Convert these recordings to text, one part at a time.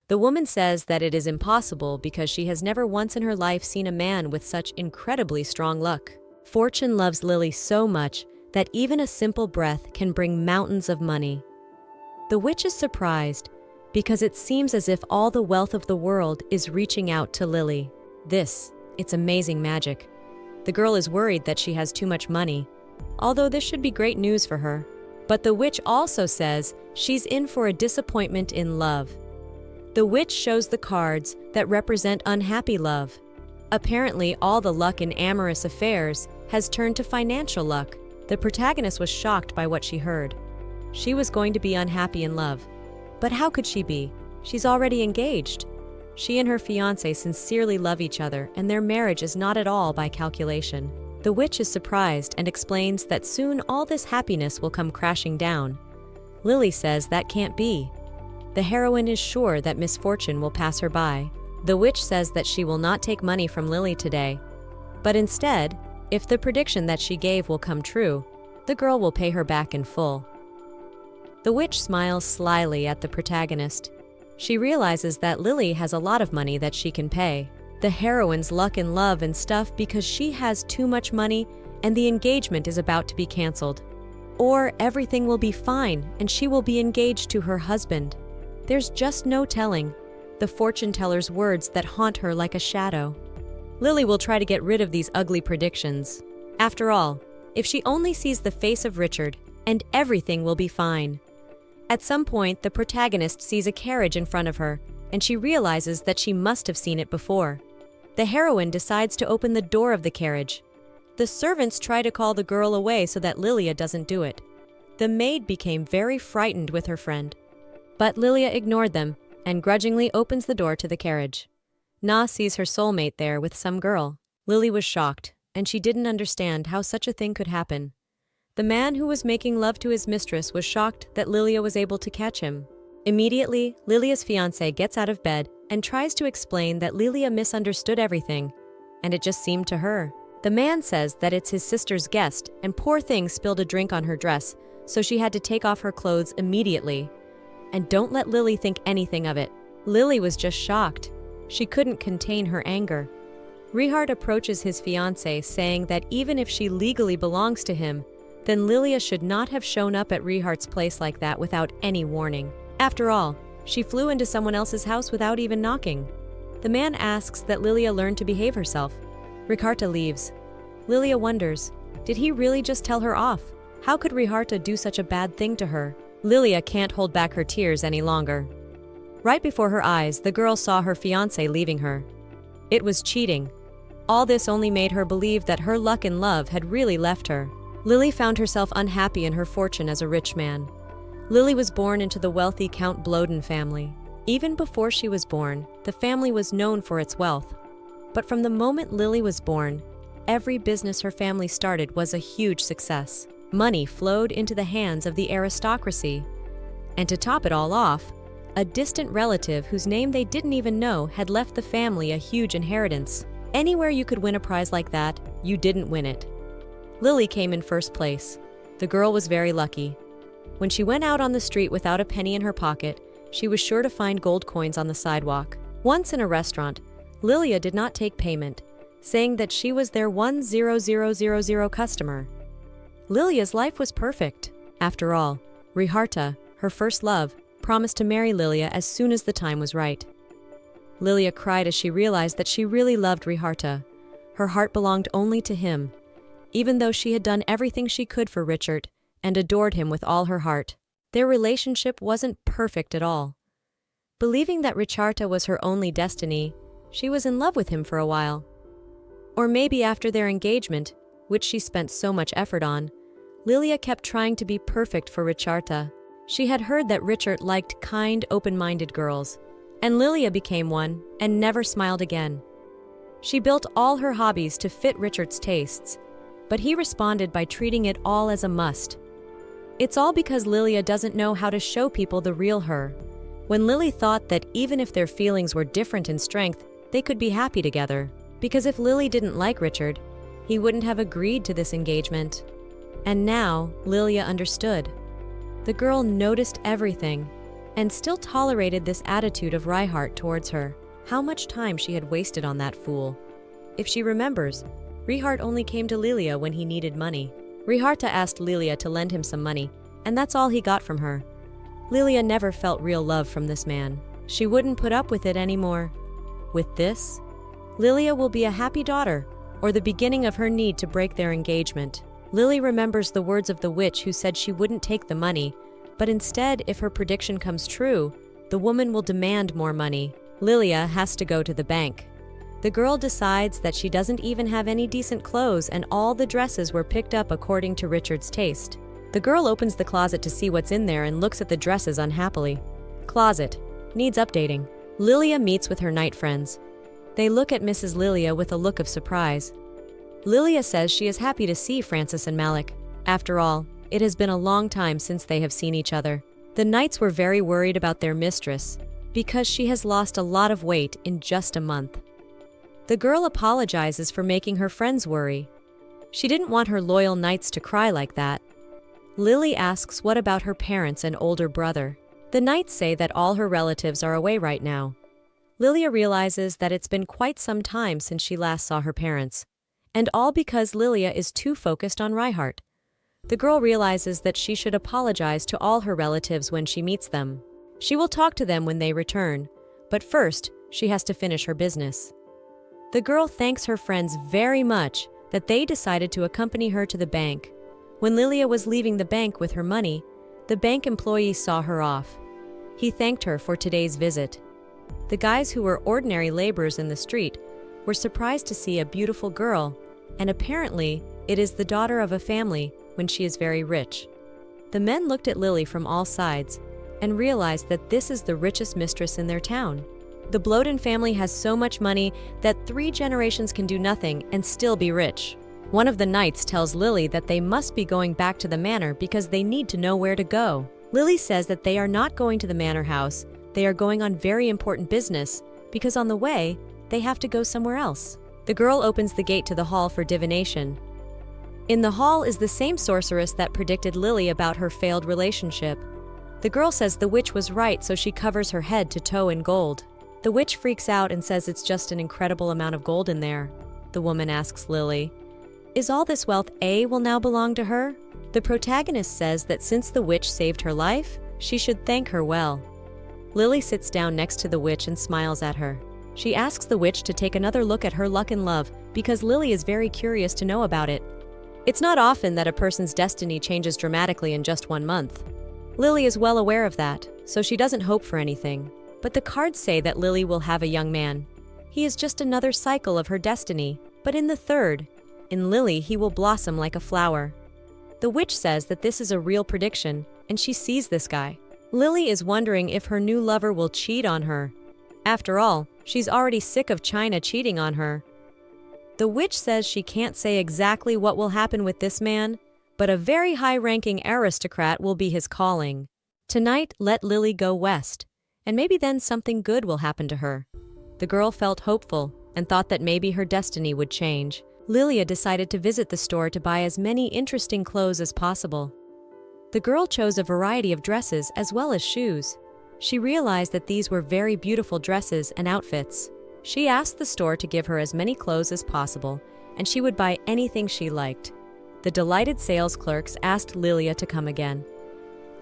The woman says that it is impossible because she has never once in her life seen a man with such incredibly strong luck. Fortune loves Lily so much that even a simple breath can bring mountains of money. The witch is surprised because it seems as if all the wealth of the world is reaching out to Lily. It's amazing magic. The girl is worried that she has too much money, although this should be great news for her. But the witch also says she's in for a disappointment in love. The witch shows the cards that represent unhappy love. Apparently, all the luck in amorous affairs has turned to financial luck. The protagonist was shocked by what she heard. She was going to be unhappy in love. But how could she be? She's already engaged. She and her fiancé sincerely love each other, and their marriage is not at all by calculation. The witch is surprised and explains that soon all this happiness will come crashing down. Lily says that can't be. The heroine is sure that misfortune will pass her by. The witch says that she will not take money from Lily today, but instead, if the prediction that she gave will come true, the girl will pay her back in full. The witch smiles slyly at the protagonist. She realizes that Lily has a lot of money that she can pay. The heroine's luck in love and stuff because she has too much money and the engagement is about to be canceled. Or everything will be fine and she will be engaged to her husband. There's just no telling the fortune teller's words that haunt her like a shadow. Lily will try to get rid of these ugly predictions. After all, if she only sees the face of Richard, and everything will be fine. At some point, the protagonist sees a carriage in front of her, and she realizes that she must have seen it before. The heroine decides to open the door of the carriage. The servants try to call the girl away so that Lilia doesn't do it. The maid became very frightened with her friend. But Lilia ignored them and grudgingly opens the door to the carriage. Na sees her soulmate there with some girl. Lily was shocked, and she didn't understand how such a thing could happen. The man who was making love to his mistress was shocked that Lilia was able to catch him. Immediately, Lilia's fiancé gets out of bed and tries to explain that Lilia misunderstood everything, and it just seemed to her. The man says that it's his sister's guest, and poor thing spilled a drink on her dress, so she had to take off her clothes immediately. And don't let Lily think anything of it. Lily was just shocked. She couldn't contain her anger. Richard approaches his fiancé, saying that even if she legally belongs to him, then Lilia should not have shown up at Richard's place like that without any warning. After all, she flew into someone else's house without even knocking. The man asks that Lilia learn to behave herself. Ricarta leaves. Lilia wonders, did he really just tell her off? How could Ricarta do such a bad thing to her? Lilia can't hold back her tears any longer. Right before her eyes, the girl saw her fiancé leaving her. It was cheating. All this only made her believe that her luck in love had really left her. Lily found herself unhappy in her fortune as a rich man. Lily was born into the wealthy Count Bloden family. Even before she was born, the family was known for its wealth. But from the moment Lily was born, every business her family started was a huge success. Money flowed into the hands of the aristocracy. And to top it all off, a distant relative whose name they didn't even know had left the family a huge inheritance. Anywhere you could win a prize like that, you didn't win it. Lily came in first place. The girl was very lucky. When she went out on the street without a penny in her pocket, she was sure to find gold coins on the sidewalk. Once in a restaurant, Lilia did not take payment, saying that she was their 10000 customer. Lilia's life was perfect. After all, Riharta, her first love, promised to marry Lilia as soon as the time was right. Lilia cried as she realized that she really loved Riharta. Her heart belonged only to him, even though she had done everything she could for Richard and adored him with all her heart. Their relationship wasn't perfect at all. Believing that Riharta was her only destiny, she was in love with him for a while. Or maybe after their engagement, which she spent so much effort on, Lilia kept trying to be perfect for Riharta. She had heard that Richard liked kind, open-minded girls, and Lilia became one and never smiled again. She built all her hobbies to fit Richard's tastes, but he responded by treating it all as a must. It's all because Lilia doesn't know how to show people the real her. When Lily thought that even if their feelings were different in strength, they could be happy together. Because if Lily didn't like Richard, he wouldn't have agreed to this engagement. And now, Lilia understood. The girl noticed everything, and still tolerated this attitude of Reinhardt towards her. How much time she had wasted on that fool. If she remembers, Reinhardt only came to Lilia when he needed money. Reinhardt asked Lilia to lend him some money, and that's all he got from her. Lilia never felt real love from this man. She wouldn't put up with it anymore. With this, Lilia will be a happy daughter, or the beginning of her need to break their engagement. Lily remembers the words of the witch who said she wouldn't take the money, but instead, if her prediction comes true, the woman will demand more money. Lilia has to go to the bank. The girl decides that she doesn't even have any decent clothes and all the dresses were picked up according to Richard's taste. The girl opens the closet to see what's in there and looks at the dresses unhappily. Closet. Needs updating. Lilia meets with her night friends. They look at Mrs. Lilia with a look of surprise. Lilia says she is happy to see Francis and Malik. After all, it has been a long time since they have seen each other. The knights were very worried about their mistress because she has lost a lot of weight in just a month. The girl apologizes for making her friends worry. She didn't want her loyal knights to cry like that. Lily asks what about her parents and older brother. The knights say that all her relatives are away right now. Lilia realizes that it's been quite some time since she last saw her parents, and all because Lilia is too focused on Reinhardt. The girl realizes that she should apologize to all her relatives when she meets them. She will talk to them when they return, but first, she has to finish her business. The girl thanks her friends very much that they decided to accompany her to the bank. When Lilia was leaving the bank with her money, the bank employee saw her off. He thanked her for today's visit. The guys who were ordinary laborers in the street were surprised to see a beautiful girl, and apparently it is the daughter of a family when she is very rich. The men looked at Lily from all sides and realized that this is the richest mistress in their town. The Bloden family has so much money that 3 generations can do nothing and still be rich. One of the knights tells Lily that they must be going back to the manor because they need to know where to go. Lily says that they are not going to the manor house, they are going on very important business because on the way, they have to go somewhere else. The girl opens the gate to the hall for divination. In the hall is the same sorceress that predicted Lily about her failed relationship. The girl says the witch was right, so she covers her head to toe in gold. The witch freaks out and says it's just an incredible amount of gold in there. The woman asks Lily, "Is all this wealth will now belong to her?" The protagonist says that since the witch saved her life, she should thank her well. Lily sits down next to the witch and smiles at her. She asks the witch to take another look at her luck and love because Lily is very curious to know about it. It's not often that a person's destiny changes dramatically in just 1 month. Lily is well aware of that, so she doesn't hope for anything. But the cards say that Lily will have a young man. He is just another cycle of her destiny, but in the third, in Lily he will blossom like a flower. The witch says that this is a real prediction, and she sees this guy. Lily is wondering if her new lover will cheat on her. After all, she's already sick of China cheating on her. The witch says she can't say exactly what will happen with this man, but a very high-ranking aristocrat will be his calling. Tonight, let Lily go west, and maybe then something good will happen to her. The girl felt hopeful and thought that maybe her destiny would change. Lilia decided to visit the store to buy as many interesting clothes as possible. The girl chose a variety of dresses as well as shoes. She realized that these were very beautiful dresses and outfits. She asked the store to give her as many clothes as possible, and she would buy anything she liked. The delighted sales clerks asked Lilia to come again.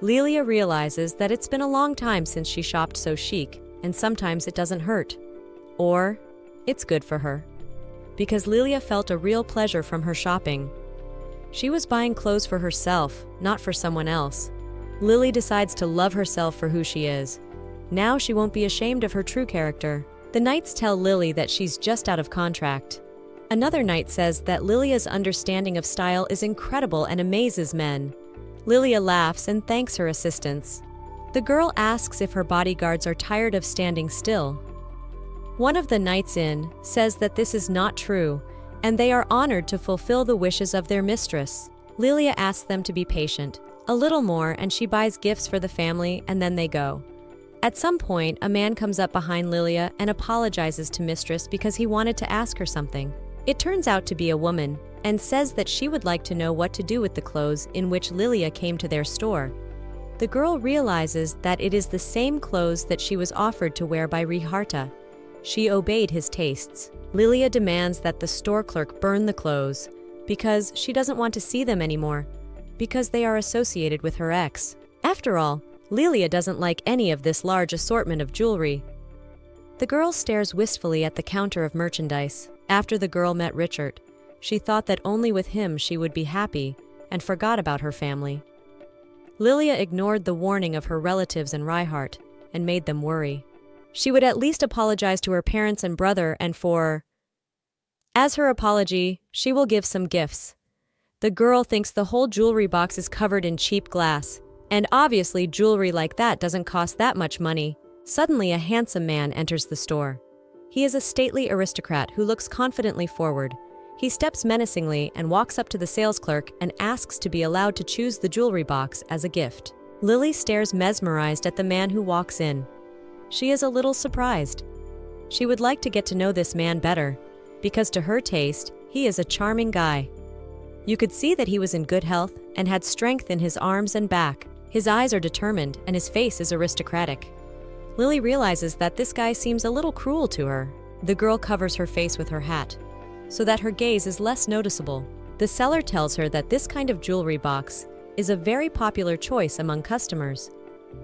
Lilia realizes that it's been a long time since she shopped so chic, and sometimes it doesn't hurt. Or, it's good for her. Because Lilia felt a real pleasure from her shopping. She was buying clothes for herself, not for someone else. Lily decides to love herself for who she is. Now she won't be ashamed of her true character. The knights tell Lily that she's just out of contract. Another knight says that Lilia's understanding of style is incredible and amazes men. Lilia laughs and thanks her assistants. The girl asks if her bodyguards are tired of standing still. One of the knights in says that this is not true, and they are honored to fulfill the wishes of their mistress. Lilia asks them to be patient, a little more, and she buys gifts for the family, and then they go. At some point, a man comes up behind Lilia and apologizes to mistress because he wanted to ask her something. It turns out to be a woman, and says that she would like to know what to do with the clothes in which Lilia came to their store. The girl realizes that it is the same clothes that she was offered to wear by Riharta. She obeyed his tastes. Lilia demands that the store clerk burn the clothes because she doesn't want to see them anymore, because they are associated with her ex. After all, Lilia doesn't like any of this large assortment of jewelry. The girl stares wistfully at the counter of merchandise. After the girl met Richard, she thought that only with him she would be happy and forgot about her family. Lilia ignored the warning of her relatives and Reihart and made them worry. She would at least apologize to her parents and brother, and as her apology, she will give some gifts. The girl thinks the whole jewelry box is covered in cheap glass, and obviously jewelry like that doesn't cost that much money. Suddenly, a handsome man enters the store. He is a stately aristocrat who looks confidently forward. He steps menacingly and walks up to the sales clerk and asks to be allowed to choose the jewelry box as a gift. Lily stares mesmerized at the man who walks in. She is a little surprised. She would like to get to know this man better, because to her taste, he is a charming guy. You could see that he was in good health and had strength in his arms and back. His eyes are determined and his face is aristocratic. Lily realizes that this guy seems a little cruel to her. The girl covers her face with her hat, so that her gaze is less noticeable. The seller tells her that this kind of jewelry box is a very popular choice among customers.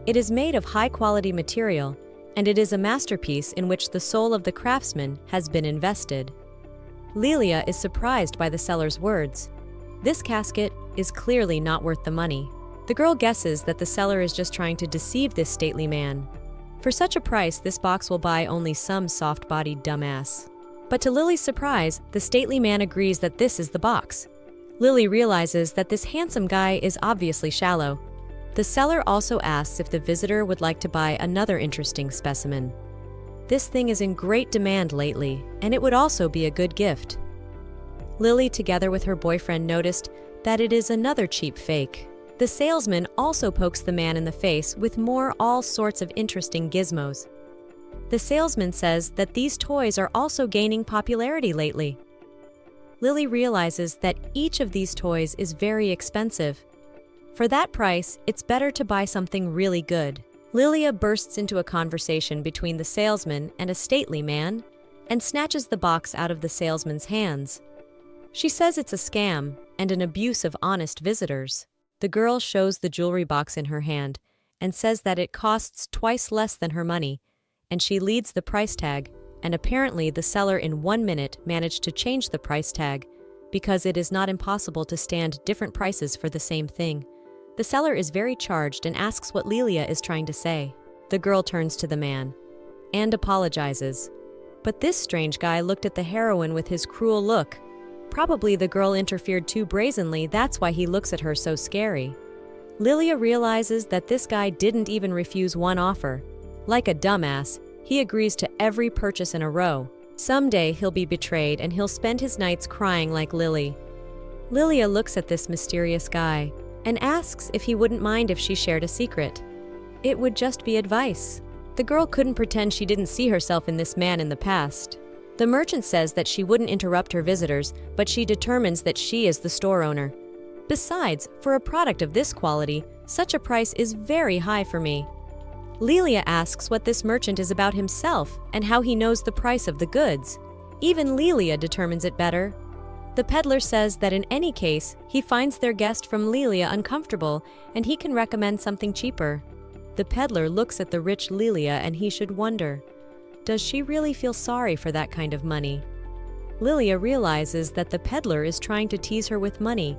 It is made of high-quality material, and it is a masterpiece in which the soul of the craftsman has been invested. Lilia is surprised by the seller's words. This casket is clearly not worth the money. The girl guesses that the seller is just trying to deceive this stately man. For such a price, this box will buy only some soft-bodied dumbass. But to Lily's surprise, the stately man agrees that this is the box. Lily realizes that this handsome guy is obviously shallow. The seller also asks if the visitor would like to buy another interesting specimen. This thing is in great demand lately, and it would also be a good gift. Lily, together with her boyfriend, noticed that it is another cheap fake. The salesman also pokes the man in the face with more all sorts of interesting gizmos. The salesman says that these toys are also gaining popularity lately. Lily realizes that each of these toys is very expensive. For that price, it's better to buy something really good. Lilia bursts into a conversation between the salesman and a stately man and snatches the box out of the salesman's hands. She says it's a scam and an abuse of honest visitors. The girl shows the jewelry box in her hand and says that it costs twice less than her money, and she leads the price tag, and apparently the seller in 1 minute managed to change the price tag because it is not impossible to stand different prices for the same thing. The seller is very charged and asks what Lilia is trying to say. The girl turns to the man and apologizes. But this strange guy looked at the heroine with his cruel look. Probably the girl interfered too brazenly, that's why he looks at her so scary. Lilia realizes that this guy didn't even refuse one offer. Like a dumbass, he agrees to every purchase in a row. Someday he'll be betrayed and he'll spend his nights crying like Lily. Lilia looks at this mysterious guy and asks if he wouldn't mind if she shared a secret. It would just be advice. The girl couldn't pretend she didn't see herself in this man in the past. The merchant says that she wouldn't interrupt her visitors, but she determines that she is the store owner. Besides, for a product of this quality, such a price is very high for me. Lilia asks what this merchant is about himself and how he knows the price of the goods. Even Lilia determines it better. The peddler says that in any case, he finds their guest from Lilia uncomfortable and he can recommend something cheaper. The peddler looks at the rich Lilia and he should wonder, does she really feel sorry for that kind of money? Lilia realizes that the peddler is trying to tease her with money.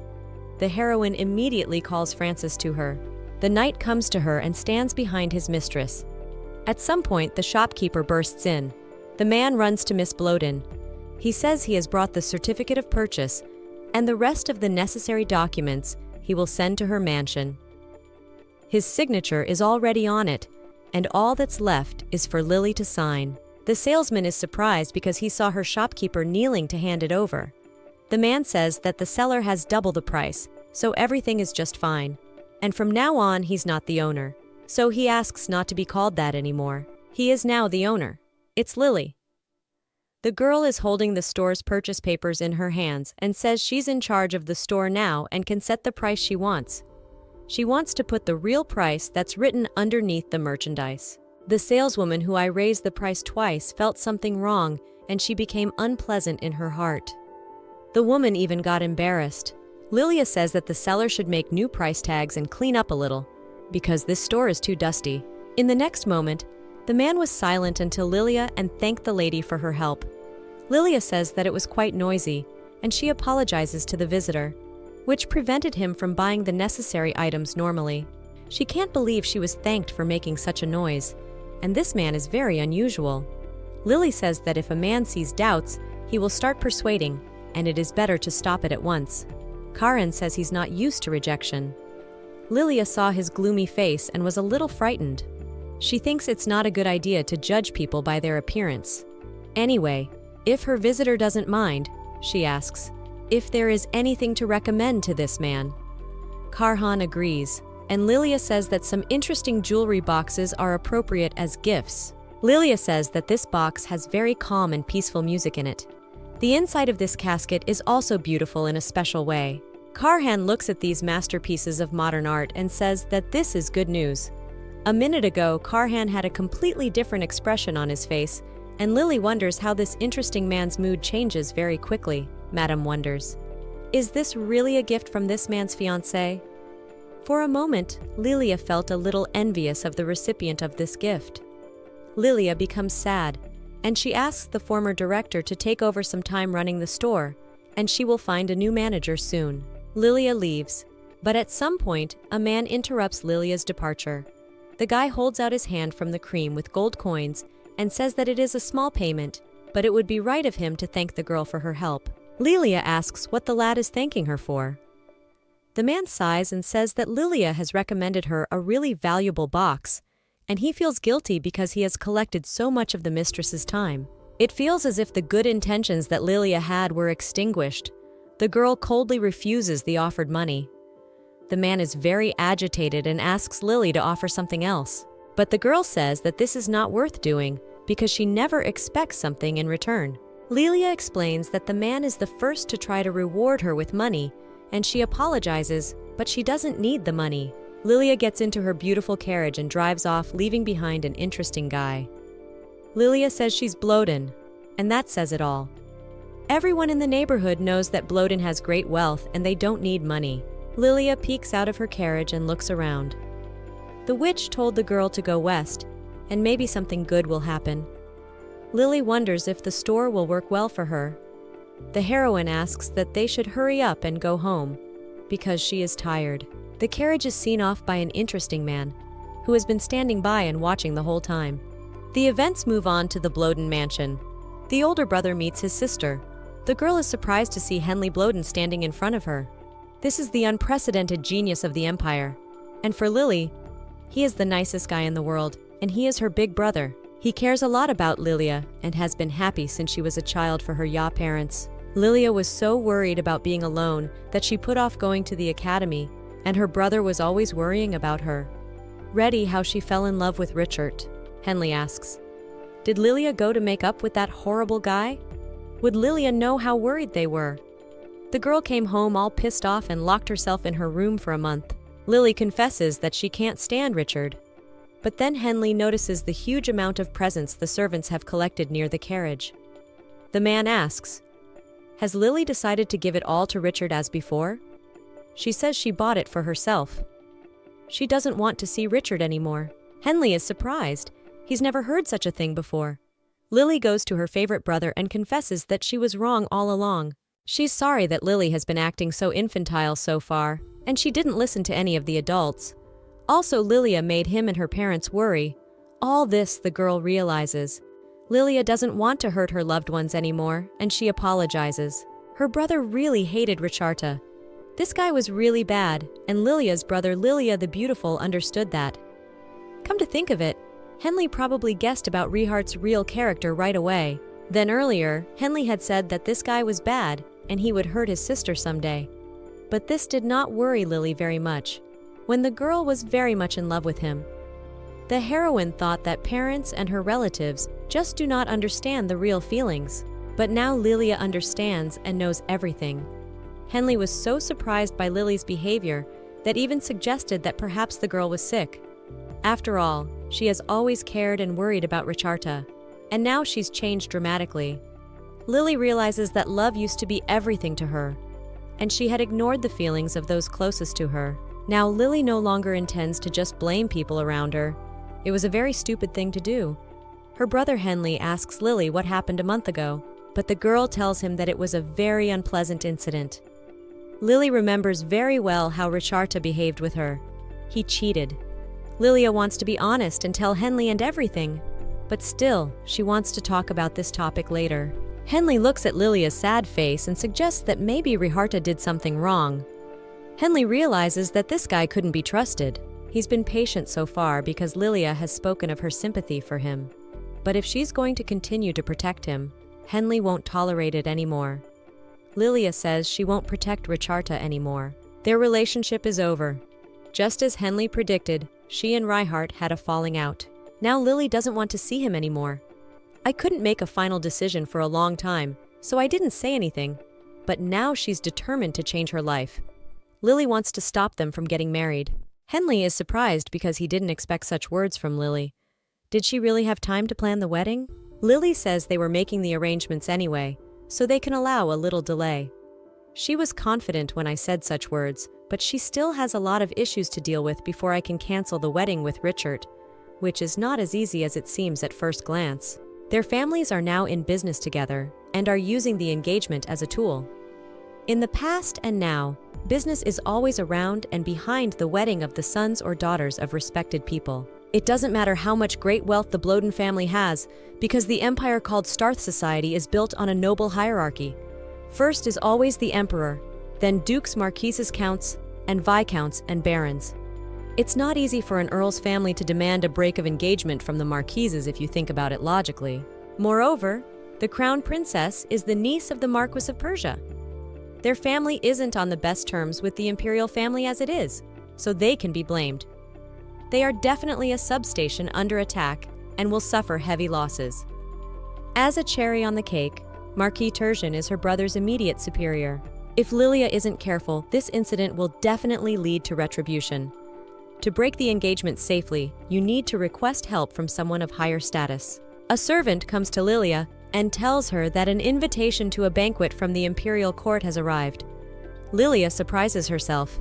The heroine immediately calls Francis to her. The knight comes to her and stands behind his mistress. At some point, the shopkeeper bursts in. The man runs to Miss Bloden. He says he has brought the certificate of purchase and the rest of the necessary documents he will send to her mansion. His signature is already on it, and all that's left is for Lily to sign. The salesman is surprised because he saw her shopkeeper kneeling to hand it over. The man says that the seller has double the price, so everything is just fine. And from now on, he's not the owner. So he asks not to be called that anymore. He is now the owner. It's Lily. The girl is holding the store's purchase papers in her hands and says she's in charge of the store now and can set the price she wants. She wants to put the real price that's written underneath the merchandise. The saleswoman who I raised the price twice felt something wrong, and she became unpleasant in her heart. The woman even got embarrassed. Lilia says that the seller should make new price tags and clean up a little, because this store is too dusty. In the next moment, the man was silent until Lilia and thanked the lady for her help. Lilia says that it was quite noisy, and she apologizes to the visitor, which prevented him from buying the necessary items normally. She can't believe she was thanked for making such a noise, and this man is very unusual. Lily says that if a man sees doubts, he will start persuading, and it is better to stop it at once. Karan says he's not used to rejection. Lilia saw his gloomy face and was a little frightened. She thinks it's not a good idea to judge people by their appearance. Anyway, if her visitor doesn't mind, she asks if there is anything to recommend to this man. Karhan agrees, and Lilia says that some interesting jewelry boxes are appropriate as gifts. Lilia says that this box has very calm and peaceful music in it. The inside of this casket is also beautiful in a special way. Karhan looks at these masterpieces of modern art and says that this is good news. A minute ago, Karhan had a completely different expression on his face, and Lily wonders how this interesting man's mood changes very quickly. Madame wonders, is this really a gift from this man's fiancée? For a moment, Lilia felt a little envious of the recipient of this gift. Lilia becomes sad, and she asks the former director to take over some time running the store, and she will find a new manager soon. Lilia leaves, but at some point, a man interrupts Lilia's departure. The guy holds out his hand from the cream with gold coins and says that it is a small payment, but it would be right of him to thank the girl for her help. Lilia asks what the lad is thanking her for. The man sighs and says that Lilia has recommended her a really valuable box, and he feels guilty because he has collected so much of the mistress's time. It feels as if the good intentions that Lilia had were extinguished. The girl coldly refuses the offered money. The man is very agitated and asks Lily to offer something else. But the girl says that this is not worth doing because she never expects something in return. Lilia explains that the man is the first to try to reward her with money, and she apologizes, but she doesn't need the money. Lilia gets into her beautiful carriage and drives off, leaving behind an interesting guy. Lilia says she's Bloden, and that says it all. Everyone in the neighborhood knows that Bloden has great wealth and they don't need money. Lilia peeks out of her carriage and looks around. The witch told the girl to go west, and maybe something good will happen. Lily wonders if the store will work well for her. The heroine asks that they should hurry up and go home, because she is tired. The carriage is seen off by an interesting man, who has been standing by and watching the whole time. The events move on to the Bloden mansion. The older brother meets his sister. The girl is surprised to see Henley Bloden standing in front of her. This is the unprecedented genius of the empire. And for Lily, he is the nicest guy in the world, and he is her big brother. He cares a lot about Lilia and has been happy since she was a child for her Ya parents. Lilia was so worried about being alone that she put off going to the academy, and her brother was always worrying about her. Ready how she fell in love with Richard. Henley asks, did Lilia go to make up with that horrible guy? Would Lilia know how worried they were? The girl came home all pissed off and locked herself in her room for a month. Lily confesses that she can't stand Richard. But then Henley notices the huge amount of presents the servants have collected near the carriage. The man asks, has Lily decided to give it all to Richard as before? She says she bought it for herself. She doesn't want to see Richard anymore. Henley is surprised. He's never heard such a thing before. Lily goes to her favorite brother and confesses that she was wrong all along. She's sorry that Lily has been acting so infantile so far, and she didn't listen to any of the adults. Also, Lilia made him and her parents worry. All this the girl realizes. Lilia doesn't want to hurt her loved ones anymore, and she apologizes. Her brother really hated Richarta. This guy was really bad, and Lilia's brother Lilia the Beautiful understood that. Come to think of it, Henley probably guessed about Rihart's real character right away. Then earlier, Henley had said that this guy was bad, and he would hurt his sister someday. But this did not worry Lily very much, when the girl was very much in love with him. The heroine thought that parents and her relatives just do not understand the real feelings. But now Lilia understands and knows everything. Henley was so surprised by Lily's behavior that even suggested that perhaps the girl was sick. After all, she has always cared and worried about Richarta, and now she's changed dramatically. Lily realizes that love used to be everything to her, and she had ignored the feelings of those closest to her. Now Lily no longer intends to just blame people around her. It was a very stupid thing to do. Her brother Henley asks Lily what happened a month ago, but the girl tells him that it was a very unpleasant incident. Lily remembers very well how Richarta behaved with her. He cheated. Lilia wants to be honest and tell Henley and everything, but still, she wants to talk about this topic later. Henley looks at Lilia's sad face and suggests that maybe Richarta did something wrong. Henley realizes that this guy couldn't be trusted. He's been patient so far because Lilia has spoken of her sympathy for him. But if she's going to continue to protect him, Henley won't tolerate it anymore. Lilia says she won't protect Richarta anymore. Their relationship is over. Just as Henley predicted, she and Reinhardt had a falling out. Now Lily doesn't want to see him anymore. I couldn't make a final decision for a long time, so I didn't say anything. But now she's determined to change her life. Lily wants to stop them from getting married. Henley is surprised because he didn't expect such words from Lily. Did she really have time to plan the wedding? Lily says they were making the arrangements anyway, so they can allow a little delay. She was confident when I said such words, but she still has a lot of issues to deal with before I can cancel the wedding with Richard, which is not as easy as it seems at first glance. Their families are now in business together and are using the engagement as a tool. In the past and now, business is always around and behind the wedding of the sons or daughters of respected people. It doesn't matter how much great wealth the Bloden family has, because the empire called Starth Society is built on a noble hierarchy. First is always the emperor, then dukes, marquises, counts, and viscounts and barons. It's not easy for an earl's family to demand a break of engagement from the marquises if you think about it logically. Moreover, the crown princess is the niece of the Marquis of Persia. Their family isn't on the best terms with the imperial family as it is, so they can be blamed. They are definitely a substation under attack and will suffer heavy losses. As a cherry on the cake, Marquis Tertian is her brother's immediate superior. If Lilia isn't careful, this incident will definitely lead to retribution. To break the engagement safely, you need to request help from someone of higher status. A servant comes to Lilia and tells her that an invitation to a banquet from the imperial court has arrived. Lilia surprises herself.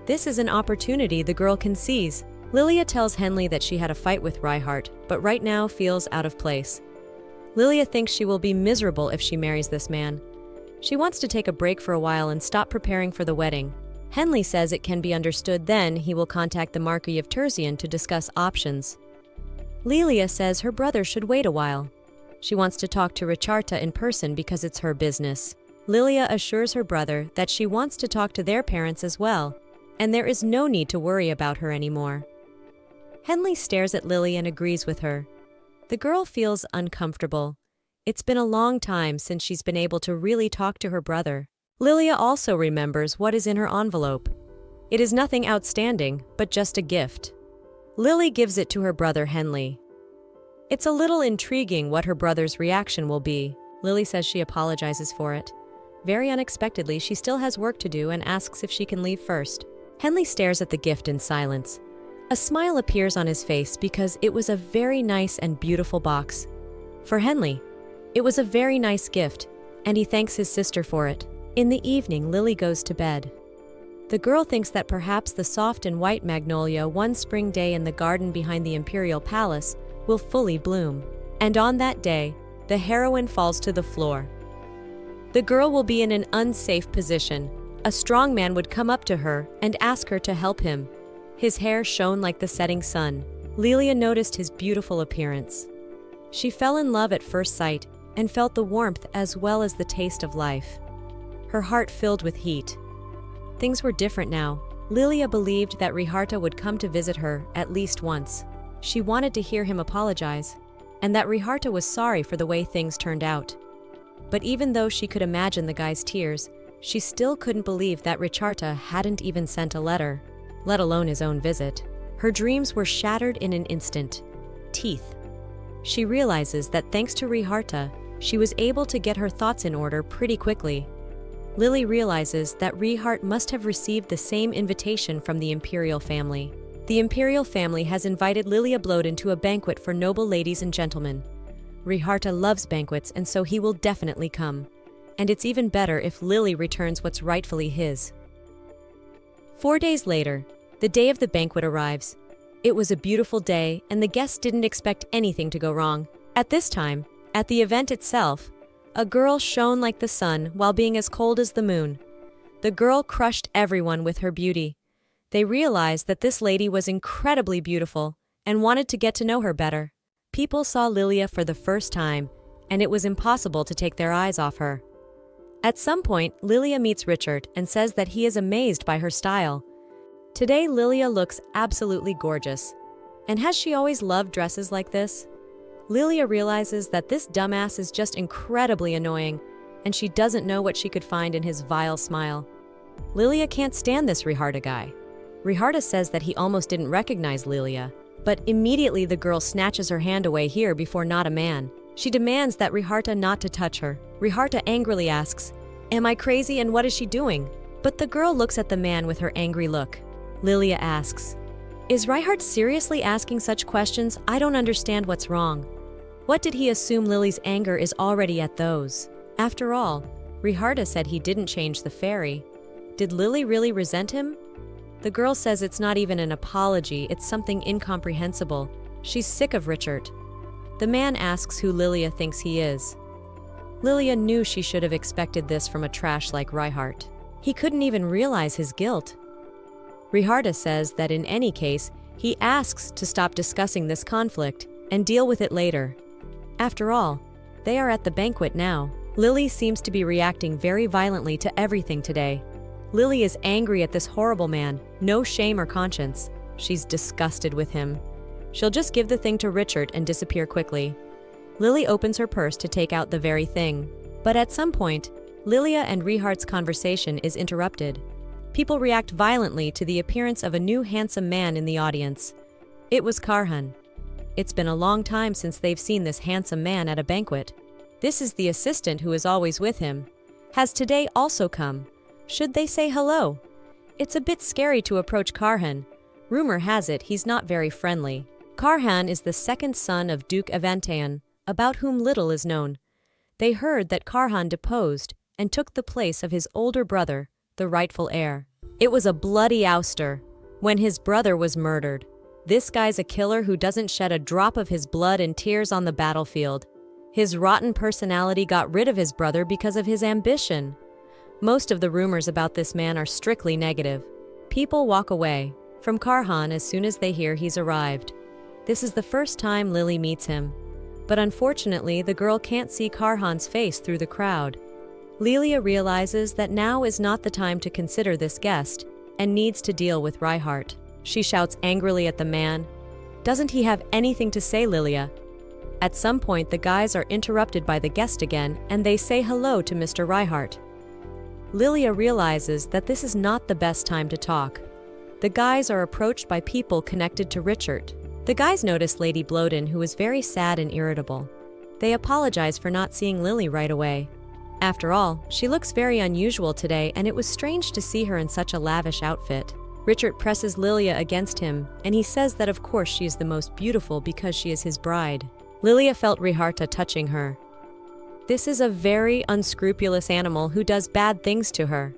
This is an opportunity the girl can seize. Lilia tells Henley that she had a fight with Reinhardt, but right now feels out of place. Lilia thinks she will be miserable if she marries this man. She wants to take a break for a while and stop preparing for the wedding. Henley says it can be understood then he will contact the Marquis of Tertian to discuss options. Lilia says her brother should wait a while. She wants to talk to Richarta in person because it's her business. Lilia assures her brother that she wants to talk to their parents as well, and there is no need to worry about her anymore. Henley stares at Lily and agrees with her. The girl feels uncomfortable. It's been a long time since she's been able to really talk to her brother. Lilia also remembers what is in her envelope. It is nothing outstanding, but just a gift. Lily gives it to her brother Henley. It's a little intriguing what her brother's reaction will be. Lily says she apologizes for it. Very unexpectedly, she still has work to do and asks if she can leave first. Henley stares at the gift in silence. A smile appears on his face because it was a very nice and beautiful box. For Henley, it was a very nice gift, and he thanks his sister for it. In the evening, Lily goes to bed. The girl thinks that perhaps the soft and white magnolia one spring day in the garden behind the imperial palace will fully bloom. And on that day, the heroine falls to the floor. The girl will be in an unsafe position. A strong man would come up to her and ask her to help him. His hair shone like the setting sun. Lilia noticed his beautiful appearance. She fell in love at first sight and felt the warmth as well as the taste of life. Her heart filled with heat. Things were different now. Lilia believed that Richarta would come to visit her at least once. She wanted to hear him apologize, and that Richarta was sorry for the way things turned out. But even though she could imagine the guy's tears, she still couldn't believe that Richarta hadn't even sent a letter, let alone his own visit. Her dreams were shattered in an instant. Teeth. She realizes that thanks to Richarta, she was able to get her thoughts in order pretty quickly. Lily realizes that Rehart must have received the same invitation from the imperial family. The imperial family has invited Lilia Bloden to a banquet for noble ladies and gentlemen. Riharta loves banquets, and so he will definitely come. And it's even better if Lily returns what's rightfully his. 4 days later, the day of the banquet arrives. It was a beautiful day, and the guests didn't expect anything to go wrong. At this time, at the event itself, a girl shone like the sun while being as cold as the moon. The girl crushed everyone with her beauty. They realized that this lady was incredibly beautiful and wanted to get to know her better. People saw Lilia for the first time, and it was impossible to take their eyes off her. At some point, Lilia meets Richard and says that he is amazed by her style. Today, Lilia looks absolutely gorgeous. And has she always loved dresses like this? Lilia realizes that this dumbass is just incredibly annoying, and she doesn't know what she could find in his vile smile. Lilia can't stand this Riharta guy. Riharta says that he almost didn't recognize Lilia, but immediately the girl snatches her hand away here before not a man. She demands that Riharta not to touch her. Riharta angrily asks, "Am I crazy and what is she doing?" But the girl looks at the man with her angry look. Lilia asks, "Is Reinhardt seriously asking such questions? I don't understand what's wrong." What did he assume Lily's anger is already at those? After all, Riharta said he didn't change the fairy. Did Lily really resent him? The girl says it's not even an apology, it's something incomprehensible. She's sick of Richard. The man asks who Lilia thinks he is. Lilia knew she should have expected this from a trash like Reinhardt. He couldn't even realize his guilt. Riharta says that in any case, he asks to stop discussing this conflict and deal with it later. After all, they are at the banquet now. Lily seems to be reacting very violently to everything today. Lily is angry at this horrible man, no shame or conscience. She's disgusted with him. She'll just give the thing to Richard and disappear quickly. Lily opens her purse to take out the very thing. But at some point, Lilia and Rihart's conversation is interrupted. People react violently to the appearance of a new handsome man in the audience. It was Karhan. It's been a long time since they've seen this handsome man at a banquet. This is the assistant who is always with him. Has today also come? Should they say hello? It's a bit scary to approach Karhan. Rumor has it he's not very friendly. Karhan is the second son of Duke Avantayan, about whom little is known. They heard that Karhan deposed and took the place of his older brother, the rightful heir. It was a bloody ouster when his brother was murdered. This guy's a killer who doesn't shed a drop of his blood and tears on the battlefield. His rotten personality got rid of his brother because of his ambition. Most of the rumors about this man are strictly negative. People walk away from Karhan as soon as they hear he's arrived. This is the first time Lily meets him. But unfortunately, the girl can't see Karhan's face through the crowd. Lilia realizes that now is not the time to consider this guest and needs to deal with Reinhardt. She shouts angrily at the man. Doesn't he have anything to say, Lilia? At some point, the guys are interrupted by the guest again, and they say hello to Mr. Reinhardt. Lilia realizes that this is not the best time to talk. The guys are approached by people connected to Richard. The guys notice Lady Bloden, who is very sad and irritable. They apologize for not seeing Lily right away. After all, she looks very unusual today, and it was strange to see her in such a lavish outfit. Richard presses Lilia against him, and he says that of course she is the most beautiful because she is his bride. Lilia felt Riharta touching her. This is a very unscrupulous animal who does bad things to her.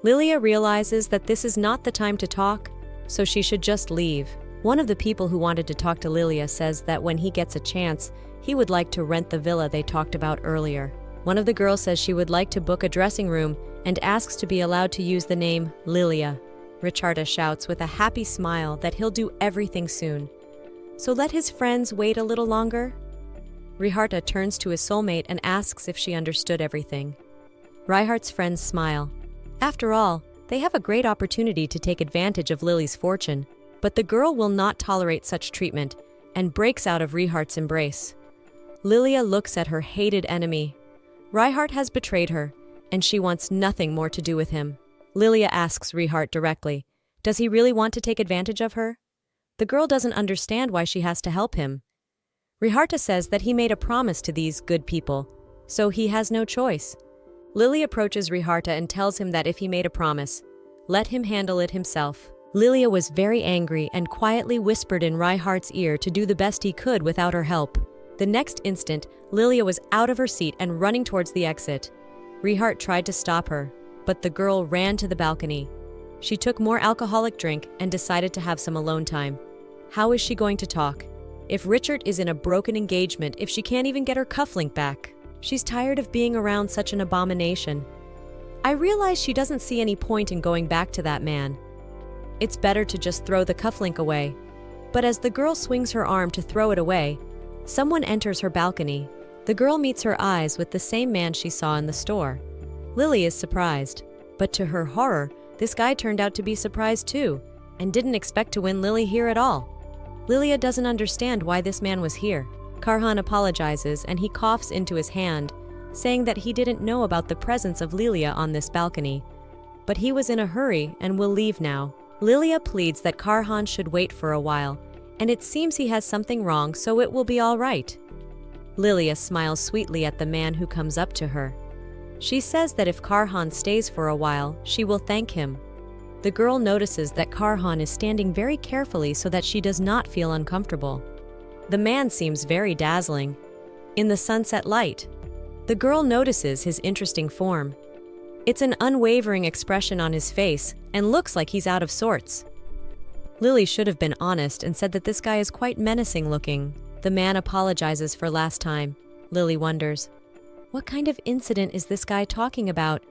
Lilia realizes that this is not the time to talk, so she should just leave. One of the people who wanted to talk to Lilia says that when he gets a chance, he would like to rent the villa they talked about earlier. One of the girls says she would like to book a dressing room and asks to be allowed to use the name Lilia. Richarda shouts with a happy smile that he'll do everything soon. So let his friends wait a little longer? Riharta turns to his soulmate and asks if she understood everything. Reinhardt's friends smile. After all, they have a great opportunity to take advantage of Lily's fortune, but the girl will not tolerate such treatment and breaks out of Reinhardt's embrace. Lilia looks at her hated enemy. Reinhardt has betrayed her, and she wants nothing more to do with him. Lilia asks Reinhardt directly, does he really want to take advantage of her? The girl doesn't understand why she has to help him. Riharta says that he made a promise to these good people, so he has no choice. Lily approaches Riharta and tells him that if he made a promise, let him handle it himself. Lilia was very angry and quietly whispered in Rihart's ear to do the best he could without her help. The next instant, Lilia was out of her seat and running towards the exit. Rihart tried to stop her, but the girl ran to the balcony. She took more alcoholic drink and decided to have some alone time. How is she going to talk? If Richard is in a broken engagement, if she can't even get her cufflink back? She's tired of being around such an abomination. I realize she doesn't see any point in going back to that man. It's better to just throw the cufflink away. But as the girl swings her arm to throw it away, someone enters her balcony. The girl meets her eyes with the same man she saw in the store. Lily is surprised, but to her horror, this guy turned out to be surprised too, and didn't expect to win Lily here at all. Lilia doesn't understand why this man was here. Karhan apologizes and he coughs into his hand, saying that he didn't know about the presence of Lilia on this balcony. But he was in a hurry and will leave now. Lilia pleads that Karhan should wait for a while, and it seems he has something wrong, so it will be all right. Lilia smiles sweetly at the man who comes up to her. She says that if Karhan stays for a while, she will thank him. The girl notices that Karhan is standing very carefully so that she does not feel uncomfortable. The man seems very dazzling. In the sunset light, the girl notices his interesting form. It's an unwavering expression on his face and looks like he's out of sorts. Lily should have been honest and said that this guy is quite menacing looking. The man apologizes for last time. Lily wonders, what kind of incident is this guy talking about?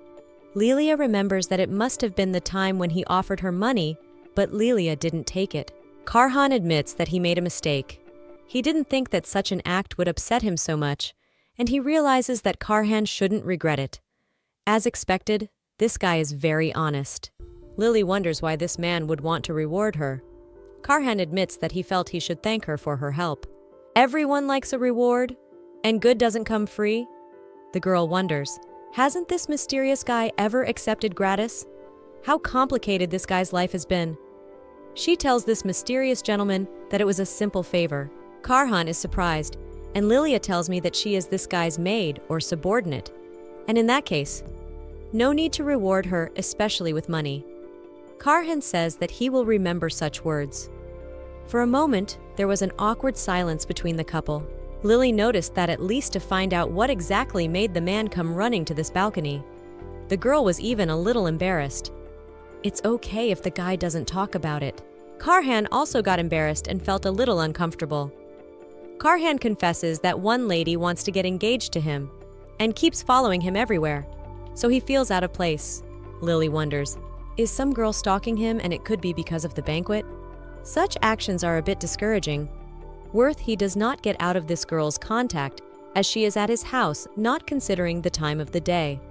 Lilia remembers that it must have been the time when he offered her money, but Lilia didn't take it. Karhan admits that he made a mistake. He didn't think that such an act would upset him so much, and he realizes that Karhan shouldn't regret it. As expected, this guy is very honest. Lily wonders why this man would want to reward her. Karhan admits that he felt he should thank her for her help. Everyone likes a reward, and good doesn't come free? The girl wonders, hasn't this mysterious guy ever accepted gratis? How complicated this guy's life has been. She tells this mysterious gentleman that it was a simple favor. Karhan is surprised, and Lilia tells me that she is this guy's maid or subordinate. And in that case, no need to reward her, especially with money. Karhan says that he will remember such words. For a moment, there was an awkward silence between the couple. Lily noticed that at least to find out what exactly made the man come running to this balcony. The girl was even a little embarrassed. It's okay if the guy doesn't talk about it. Karhan also got embarrassed and felt a little uncomfortable. Karhan confesses that one lady wants to get engaged to him and keeps following him everywhere, so he feels out of place. Lily wonders, is some girl stalking him and it could be because of the banquet? Such actions are a bit discouraging. Worth he does not get out of this girl's contact as she is at his house, not considering the time of the day.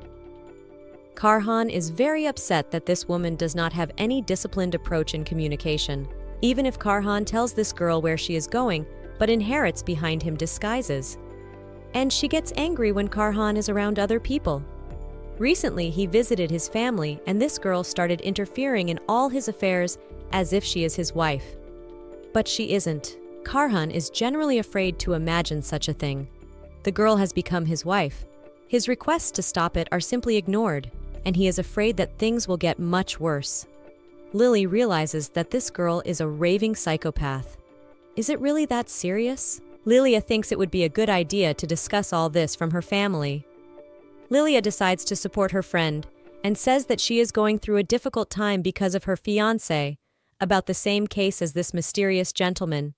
Karhan is very upset that this woman does not have any disciplined approach in communication. Even if Karhan tells this girl where she is going, but inherits behind him disguises. And she gets angry when Karhan is around other people. Recently, he visited his family, and this girl started interfering in all his affairs as if she is his wife. But she isn't. Karhan is generally afraid to imagine such a thing. The girl has become his wife. His requests to stop it are simply ignored, and he is afraid that things will get much worse. Lily realizes that this girl is a raving psychopath. Is it really that serious? Lilia thinks it would be a good idea to discuss all this from her family. Lilia decides to support her friend and says that she is going through a difficult time because of her fiancé, about the same case as this mysterious gentleman,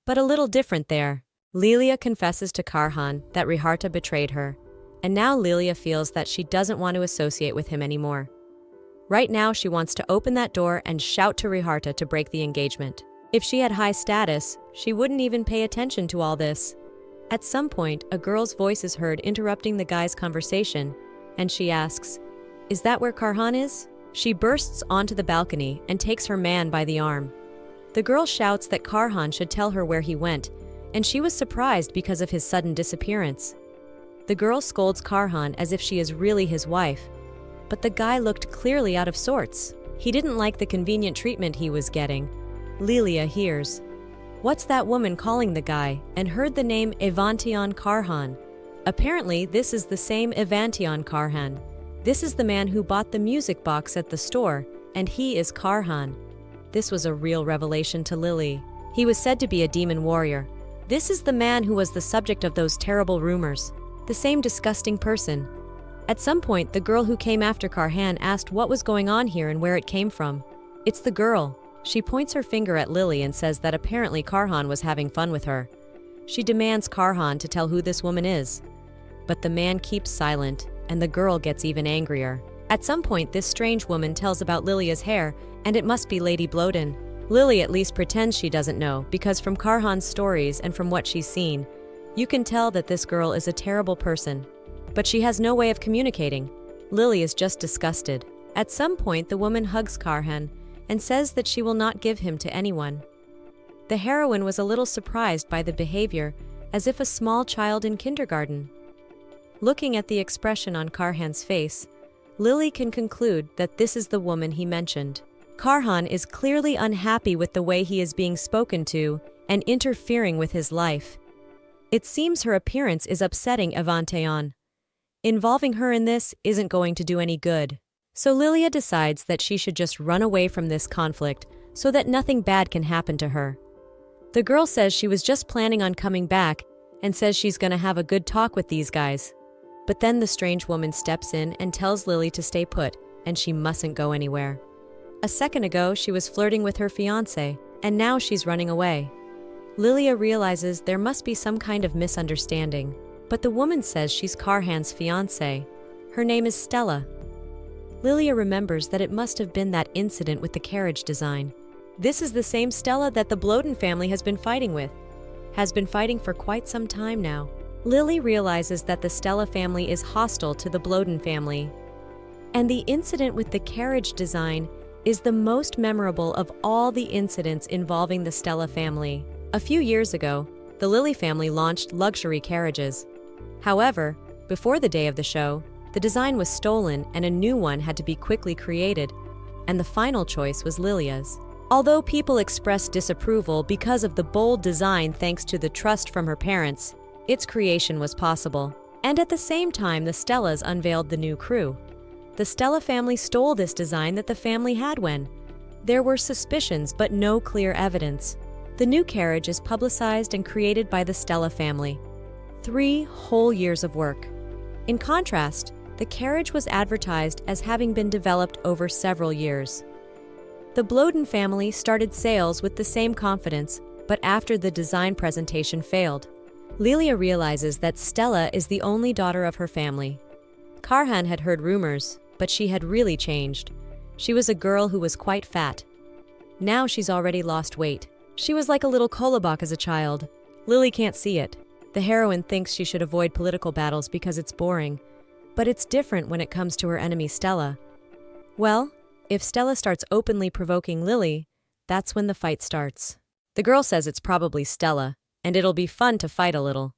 but a little different there. Lilia confesses to Karhan that Riharta betrayed her, and now Lilia feels that she doesn't want to associate with him anymore. Right now, she wants to open that door and shout to Riharta to break the engagement. If she had high status, she wouldn't even pay attention to all this. At some point, a girl's voice is heard interrupting the guy's conversation, and she asks, "Is that where Karhan is?" She bursts onto the balcony and takes her man by the arm. The girl shouts that Karhan should tell her where he went, and she was surprised because of his sudden disappearance. The girl scolds Karhan as if she is really his wife, but the guy looked clearly out of sorts. He didn't like the convenient treatment he was getting. Lilia hears, "What's that woman calling the guy?" and heard the name Evantion Karhan. Apparently, this is the same Evantion Karhan, This is the man who bought the music box at the store, and he is Karhan. This was a real revelation to Lily. He was said to be a demon warrior. This is the man who was the subject of those terrible rumors. The same disgusting person. At some point, the girl who came after Karhan asked what was going on here and where it came from. It's the girl. She points her finger at Lily and says that apparently Karhan was having fun with her. She demands Karhan to tell who this woman is. But the man keeps silent, and the girl gets even angrier. At some point, this strange woman tells about Lilia's hair, and it must be Lady Bloden. Lily at least pretends she doesn't know, because from Karhan's stories and from what she's seen, you can tell that this girl is a terrible person. But she has no way of communicating. Lily is just disgusted. At some point, the woman hugs Karhan and says that she will not give him to anyone. The heroine was a little surprised by the behavior, as if a small child in kindergarten. Looking at the expression on Karhan's face, Lily can conclude that this is the woman he mentioned. Karhan is clearly unhappy with the way he is being spoken to and interfering with his life. It seems her appearance is upsetting Evanteon. Involving her in this isn't going to do any good. So Lilia decides that she should just run away from this conflict so that nothing bad can happen to her. The girl says she was just planning on coming back and says she's gonna have a good talk with these guys. But then the strange woman steps in and tells Lily to stay put, and she mustn't go anywhere. A second ago, she was flirting with her fiancé, and now she's running away. Lilia realizes there must be some kind of misunderstanding, but the woman says she's Karhan's fiancé. Her name is Stella. Lilia remembers that it must have been that incident with the carriage design. This is the same Stella that the Bloden family has been fighting for quite some time now. Lily realizes that the Stella family is hostile to the Bloden family. And the incident with the carriage design is the most memorable of all the incidents involving the Stella family. A few years ago, the Lily family launched luxury carriages. However, before the day of the show, the design was stolen and a new one had to be quickly created, and the final choice was Lilia's. Although people expressed disapproval because of the bold design thanks to the trust from her parents, its creation was possible. And at the same time, the Stellas unveiled the new crew. The Stella family stole this design that the family had when there were suspicions but no clear evidence. The new carriage is publicized and created by the Stella family. 3 whole years of work. In contrast, the carriage was advertised as having been developed over several years. The Bloden family started sales with the same confidence, but after the design presentation failed. Lilia realizes that Stella is the only daughter of her family. Karhan had heard rumors, but she had really changed. She was a girl who was quite fat. Now she's already lost weight. She was like a little kolobok as a child. Lily can't see it. The heroine thinks she should avoid political battles because it's boring. But it's different when it comes to her enemy Stella. Well, if Stella starts openly provoking Lily, that's when the fight starts. The girl says it's probably Stella, and it'll be fun to fight a little.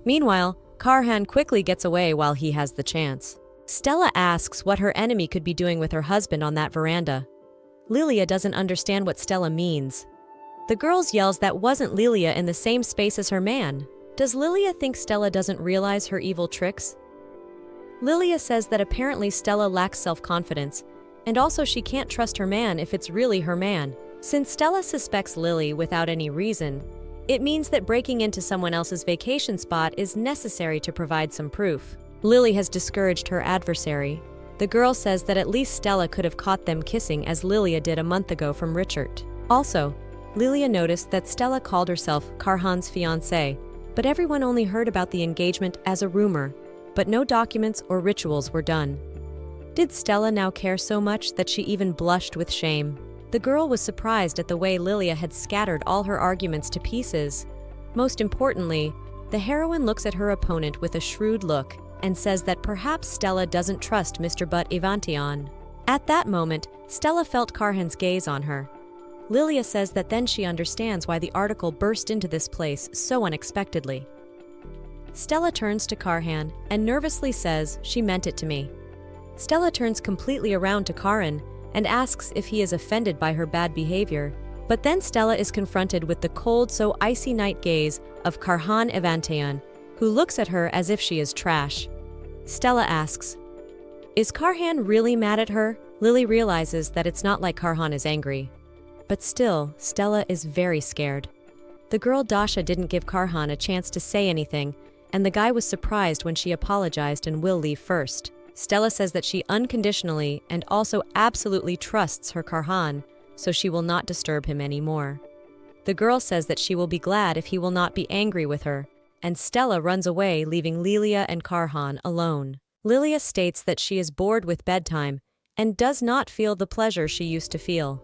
Meanwhile, Karhan quickly gets away while he has the chance. Stella asks what her enemy could be doing with her husband on that veranda. Lilia doesn't understand what Stella means. The girls yells that wasn't Lilia in the same space as her man. Does Lilia think Stella doesn't realize her evil tricks? Lilia says that apparently Stella lacks self-confidence, and also she can't trust her man if it's really her man. Since Stella suspects Lily without any reason, it means that breaking into someone else's vacation spot is necessary to provide some proof. Lily has discouraged her adversary. The girl says that at least Stella could have caught them kissing as Lilia did a month ago from Richard. Also, Lilia noticed that Stella called herself Karhan's fiancée, but everyone only heard about the engagement as a rumor, but no documents or rituals were done. Did Stella now care so much that she even blushed with shame? The girl was surprised at the way Lilia had scattered all her arguments to pieces. Most importantly, the heroine looks at her opponent with a shrewd look and says that perhaps Stella doesn't trust Mr. But Evanteon. At that moment, Stella felt Karhan's gaze on her. Lilia says that then she understands why the article burst into this place so unexpectedly. Stella turns to Karhan and nervously says, "She meant it to me." Stella turns completely around to Karan and asks if he is offended by her bad behavior. But then Stella is confronted with the cold, so icy night gaze of Karhan Evanteon, who looks at her as if she is trash. Stella asks, Is Karhan really mad at her? Lily realizes that it's not like Karhan is angry. But still, Stella is very scared. The girl Dasha didn't give Karhan a chance to say anything, and the guy was surprised when she apologized and will leave first. Stella says that she unconditionally and also absolutely trusts her Karhan, so she will not disturb him anymore. The girl says that she will be glad if he will not be angry with her, and Stella runs away, leaving Lilia and Karhan alone. Lilia states that she is bored with bedtime and does not feel the pleasure she used to feel.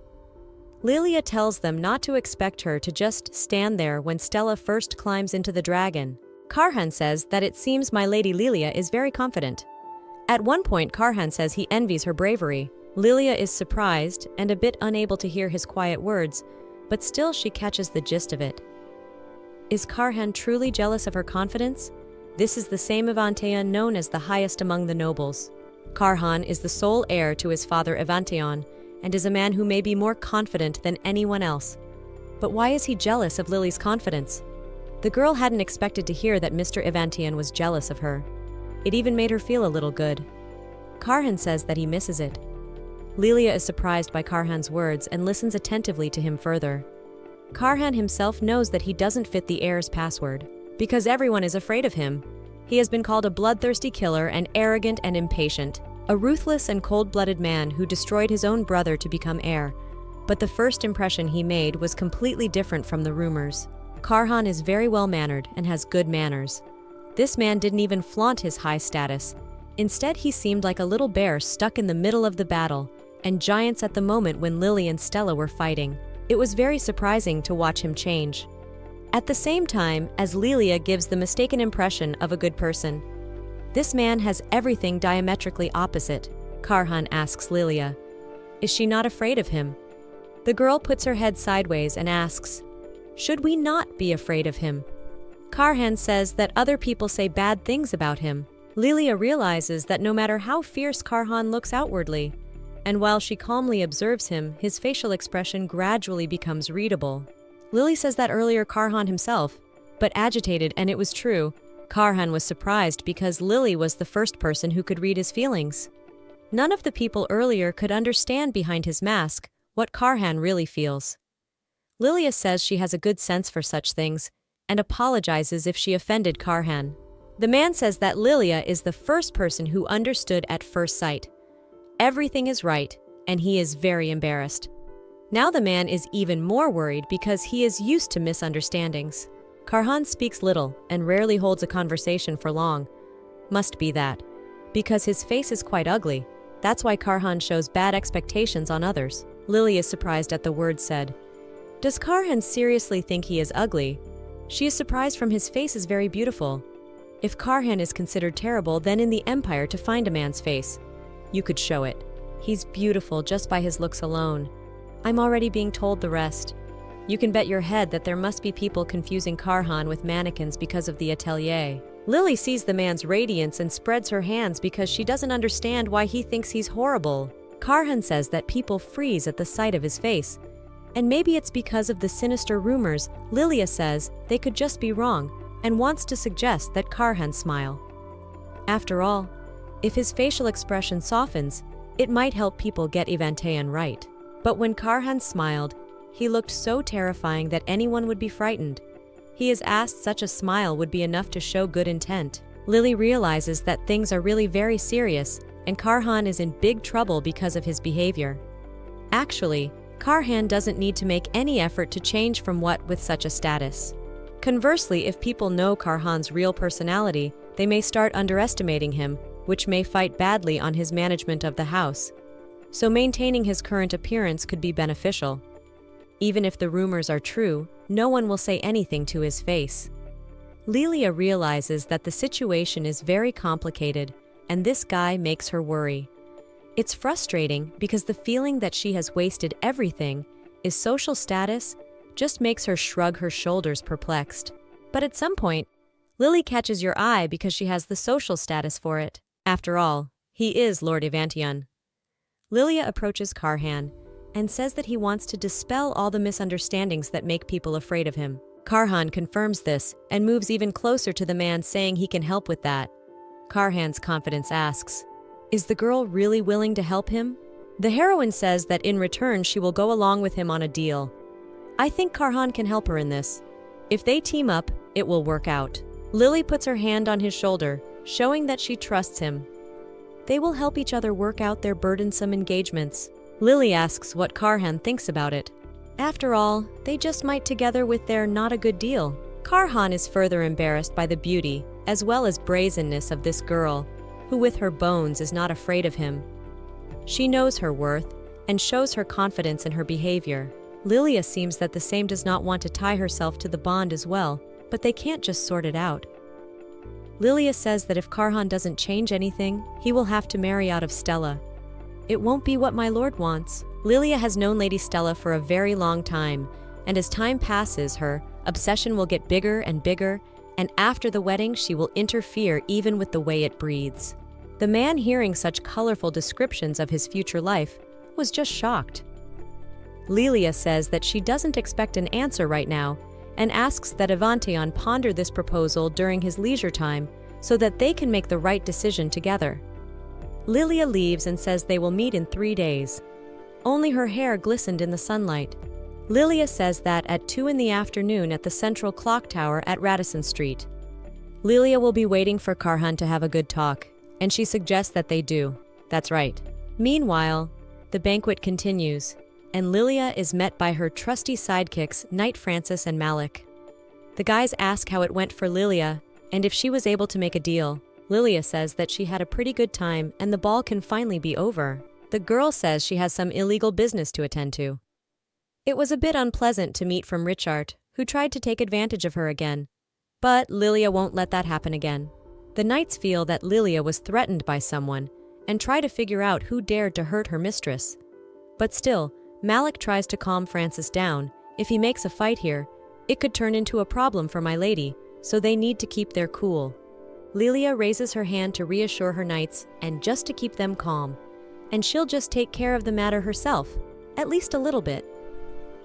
Lilia tells them not to expect her to just stand there when Stella first climbs into the dragon. Karhan says that it seems my lady Lilia is very confident. At one point, Karhan says he envies her bravery. Lilia is surprised and a bit unable to hear his quiet words, but still she catches the gist of it. Is Karhan truly jealous of her confidence? This is the same Evanteon known as the highest among the nobles. Karhan is the sole heir to his father Evanteon, and is a man who may be more confident than anyone else. But why is he jealous of Lily's confidence? The girl hadn't expected to hear that Mr. Evanteon was jealous of her. It even made her feel a little good. Karhan says that he misses it. Lilia is surprised by Karhan's words and listens attentively to him further. Karhan himself knows that he doesn't fit the heir's password, because everyone is afraid of him. He has been called a bloodthirsty killer and arrogant and impatient, a ruthless and cold-blooded man who destroyed his own brother to become heir. But the first impression he made was completely different from the rumors. Karhan is very well-mannered and has good manners. This man didn't even flaunt his high status. Instead, he seemed like a little bear stuck in the middle of the battle, and giants at the moment when Lily and Stella were fighting. It was very surprising to watch him change. At the same time, as Lilia gives the mistaken impression of a good person. This man has everything diametrically opposite. Karhan asks Lilia, is she not afraid of him? The girl puts her head sideways and asks, should we not be afraid of him? Karhan says that other people say bad things about him. Lilia realizes that no matter how fierce Karhan looks outwardly, and while she calmly observes him, his facial expression gradually becomes readable. Lily says that earlier Karhan himself, but agitated, and it was true. Karhan was surprised because Lily was the first person who could read his feelings. None of the people earlier could understand behind his mask what Karhan really feels. Lilia says she has a good sense for such things and apologizes if she offended Karhan. The man says that Lilia is the first person who understood at first sight. Everything is right, and he is very embarrassed. Now the man is even more worried because he is used to misunderstandings. Karhan speaks little and rarely holds a conversation for long. Must be that. Because his face is quite ugly. That's why Karhan shows bad expectations on others. Lily is surprised at the words said. Does Karhan seriously think he is ugly? She is surprised from his face is very beautiful. If Karhan is considered terrible, then in the Empire to find a man's face, you could show it. He's beautiful just by his looks alone. I'm already being told the rest. You can bet your head that there must be people confusing Karhan with mannequins because of the atelier. Lily sees the man's radiance and spreads her hands because she doesn't understand why he thinks he's horrible. Karhan says that people freeze at the sight of his face. And maybe it's because of the sinister rumors. Lilia says they could just be wrong and wants to suggest that Karhan smile. After all, if his facial expression softens, it might help people get Evanteon right. But when Karhan smiled, he looked so terrifying that anyone would be frightened. He is asked such a smile would be enough to show good intent. Lily realizes that things are really very serious, and Karhan is in big trouble because of his behavior. Actually, Karhan doesn't need to make any effort to change from what with such a status. Conversely, if people know Karhan's real personality, they may start underestimating him, which may fight badly on his management of the house. So maintaining his current appearance could be beneficial. Even if the rumors are true, no one will say anything to his face. Lilia realizes that the situation is very complicated, and this guy makes her worry. It's frustrating because the feeling that she has wasted everything, is social status, just makes her shrug her shoulders perplexed. But at some point, Lily catches your eye because she has the social status for it. After all, he is Lord Evanteon. Lilia approaches Karhan and says that he wants to dispel all the misunderstandings that make people afraid of him. Karhan confirms this and moves even closer to the man, saying he can help with that. Karhan's confidence asks, Is the girl really willing to help him? The heroine says that in return she will go along with him on a deal. I think Karhan can help her in this. If they team up, it will work out. Lily puts her hand on his shoulder, showing that she trusts him. They will help each other work out their burdensome engagements. Lily asks what Karhan thinks about it. After all, they just might together with their not a good deal. Karhan is further embarrassed by the beauty, as well as brazenness of this girl, who with her bones is not afraid of him. She knows her worth, and shows her confidence in her behavior. Lilia seems that the same does not want to tie herself to the bond as well, but they can't just sort it out. Lilia says that if Karhan doesn't change anything, he will have to marry out of Stella. It won't be what my lord wants. Lilia has known Lady Stella for a very long time, and as time passes, her obsession will get bigger and bigger, and after the wedding she will interfere even with the way it breathes. The man, hearing such colorful descriptions of his future life, was just shocked. Lilia says that she doesn't expect an answer right now, and asks that Avanteon ponder this proposal during his leisure time so that they can make the right decision together. Lilia leaves and says they will meet in 3 days. Only her hair glistened in the sunlight. Lilia says that at 2 in the afternoon at the central clock tower at Radisson Street. Lilia will be waiting for Karhan to have a good talk, and she suggests that they do. That's right. Meanwhile, the banquet continues, and Lilia is met by her trusty sidekicks, Knight Francis and Malik. The guys ask how it went for Lilia, and if she was able to make a deal. Lilia says that she had a pretty good time and the ball can finally be over. The girl says she has some illegal business to attend to. It was a bit unpleasant to meet from Richard, who tried to take advantage of her again. But Lilia won't let that happen again. The knights feel that Lilia was threatened by someone and try to figure out who dared to hurt her mistress. But still, Malik tries to calm Francis down. If he makes a fight here, it could turn into a problem for my lady, so they need to keep their cool. Lilia raises her hand to reassure her knights and just to keep them calm. And she'll just take care of the matter herself, at least a little bit.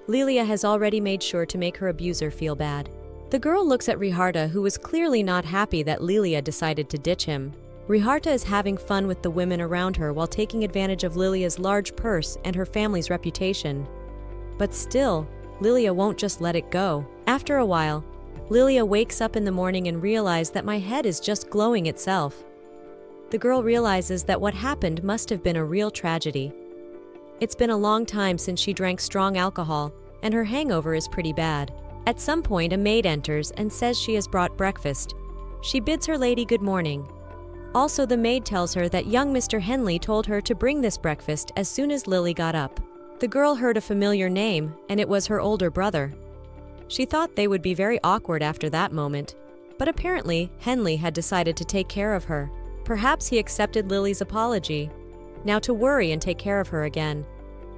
Lilia has already made sure to make her abuser feel bad. The girl looks at Riharta, who was clearly not happy that Lilia decided to ditch him. Riharta is having fun with the women around her while taking advantage of Lilia's large purse and her family's reputation. But still, Lilia won't just let it go. After a while, Lilia wakes up in the morning and realizes that my head is just glowing itself. The girl realizes that what happened must have been a real tragedy. It's been a long time since she drank strong alcohol, and her hangover is pretty bad. At some point, a maid enters and says she has brought breakfast. She bids her lady good morning. Also, the maid tells her that young Mr. Henley told her to bring this breakfast as soon as Lily got up. The girl heard a familiar name, and it was her older brother. She thought they would be very awkward after that moment, but apparently Henley had decided to take care of her. Perhaps he accepted Lily's apology, now to worry and take care of her again.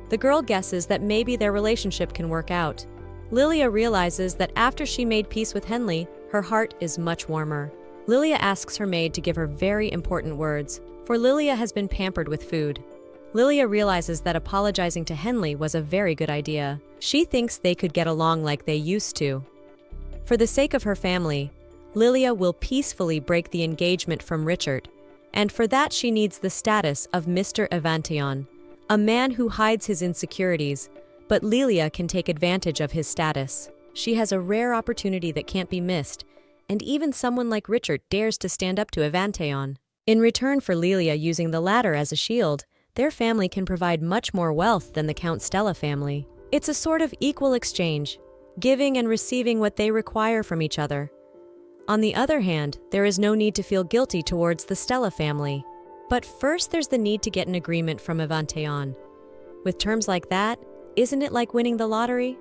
The girl guesses that maybe their relationship can work out. Lilia realizes that after she made peace with Henley, her heart is much warmer. Lilia asks her maid to give her very important words, for Lilia has been pampered with food. Lilia realizes that apologizing to Henley was a very good idea. She thinks they could get along like they used to. For the sake of her family, Lilia will peacefully break the engagement from Richard, and for that she needs the status of Mr. Avanteon, a man who hides his insecurities, but Lilia can take advantage of his status. She has a rare opportunity that can't be missed, and even someone like Richard dares to stand up to Avanteon. In return for Lilia using the latter as a shield, their family can provide much more wealth than the Count Stella family. It's a sort of equal exchange, giving and receiving what they require from each other. On the other hand, there is no need to feel guilty towards the Stella family. But first there's the need to get an agreement from Avanteon. With terms like that, isn't it like winning the lottery?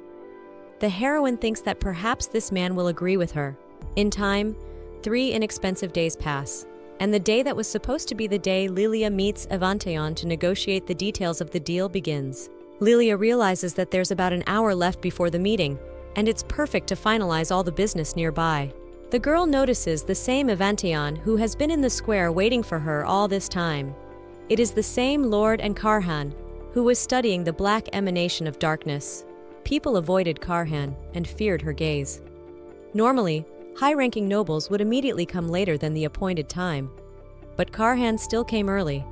The heroine thinks that perhaps this man will agree with her. In time, 3 inexpensive days pass, and the day that was supposed to be the day Lilia meets Avanteon to negotiate the details of the deal begins. Lilia realizes that there's about an hour left before the meeting, and it's perfect to finalize all the business nearby. The girl notices the same Avanteon who has been in the square waiting for her all this time. It is the same Lord and Karhan, who was studying the black emanation of darkness. People avoided Karhan and feared her gaze. Normally, high-ranking nobles would immediately come later than the appointed time. But Karhan still came early.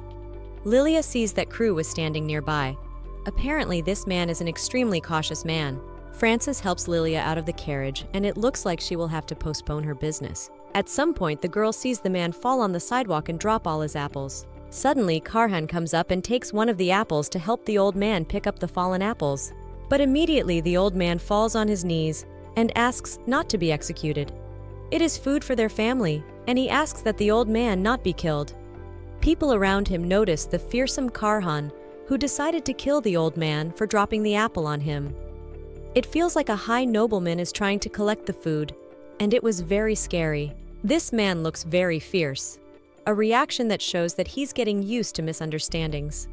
Lilia sees that Crew was standing nearby. Apparently, this man is an extremely cautious man. Frances helps Lilia out of the carriage, and it looks like she will have to postpone her business. At some point, the girl sees the man fall on the sidewalk and drop all his apples. Suddenly, Karhan comes up and takes one of the apples to help the old man pick up the fallen apples. But immediately, the old man falls on his knees and asks not to be executed. It is food for their family, and he asks that the old man not be killed. People around him notice the fearsome Karhan, who decided to kill the old man for dropping the apple on him. It feels like a high nobleman is trying to collect the food, and it was very scary. This man looks very fierce, a reaction that shows that he's getting used to misunderstandings.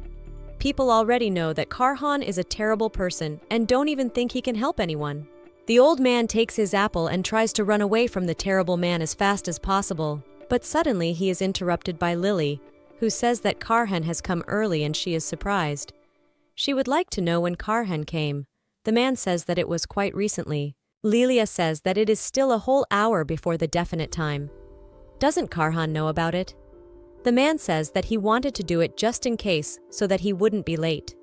People already know that Karhan is a terrible person and don't even think he can help anyone. The old man takes his apple and tries to run away from the terrible man as fast as possible, but suddenly he is interrupted by Lily, who says that Karhan has come early and she is surprised. She would like to know when Karhan came. The man says that it was quite recently. Lilia says that it is still a whole hour before the definite time. Doesn't Karhan know about it? The man says that he wanted to do it just in case so that he wouldn't be late.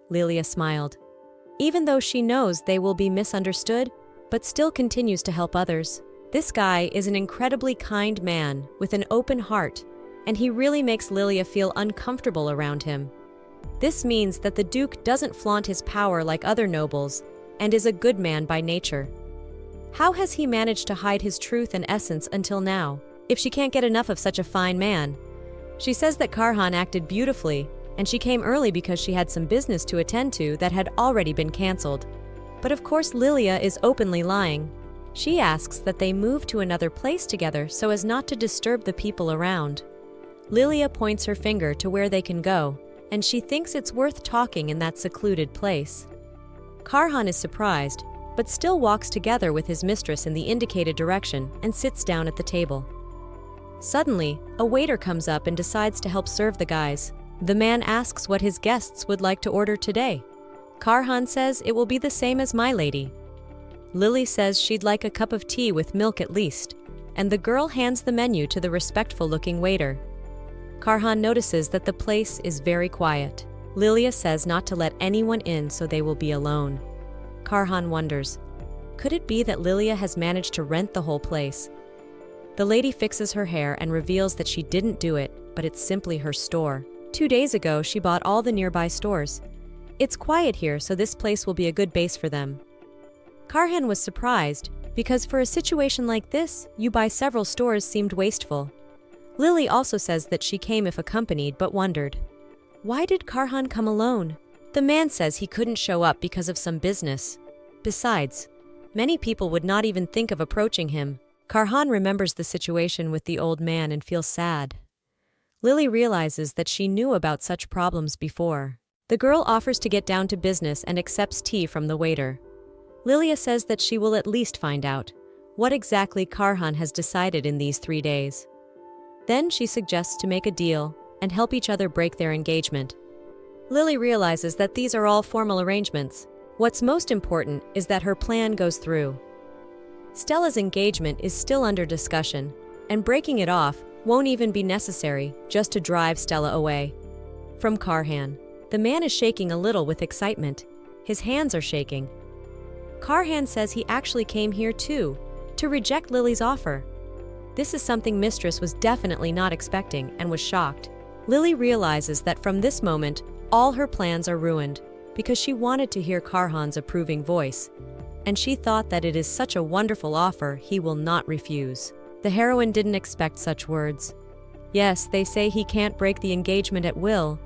Lilia smiled. Even though she knows they will be misunderstood, but still continues to help others. This guy is an incredibly kind man with an open heart, and he really makes Lilia feel uncomfortable around him. This means that the Duke doesn't flaunt his power like other nobles and is a good man by nature. How has he managed to hide his truth and essence until now, if she can't get enough of such a fine man? She says that Karhan acted beautifully, and she came early because she had some business to attend to that had already been cancelled. But of course Lilia is openly lying. She asks that they move to another place together so as not to disturb the people around. Lilia points her finger to where they can go, and she thinks it's worth talking in that secluded place. Karhan is surprised, but still walks together with his mistress in the indicated direction and sits down at the table. Suddenly, a waiter comes up and decides to help serve the guys. The man asks what his guests would like to order today. Karhan says it will be the same as my lady. Lily says she'd like a cup of tea with milk at least, and the girl hands the menu to the respectful-looking waiter. Karhan notices that the place is very quiet. Lilia says not to let anyone in so they will be alone. Karhan wonders, could it be that Lilia has managed to rent the whole place? The lady fixes her hair and reveals that she didn't do it, but it's simply her store. 2 days ago, she bought all the nearby stores. It's quiet here, so this place will be a good base for them. Karhan was surprised, because for a situation like this, you buy several stores seemed wasteful. Lily also says that she came if accompanied, but wondered, why did Karhan come alone? The man says he couldn't show up because of some business. Besides, many people would not even think of approaching him. Karhan remembers the situation with the old man and feels sad. Lily realizes that she knew about such problems before. The girl offers to get down to business and accepts tea from the waiter. Lilia says that she will at least find out what exactly Karhan has decided in these 3 days. Then she suggests to make a deal and help each other break their engagement. Lily realizes that these are all formal arrangements. What's most important is that her plan goes through. Stella's engagement is still under discussion, and breaking it off won't even be necessary just to drive Stella away. From Karhan, the man is shaking a little with excitement. His hands are shaking. Karhan says he actually came here too, to reject Lily's offer. This is something Mistress was definitely not expecting and was shocked. Lily realizes that from this moment, all her plans are ruined because she wanted to hear Karhan's approving voice, and she thought that it is such a wonderful offer he will not refuse. The heroine didn't expect such words. Yes, they say he can't break the engagement at will,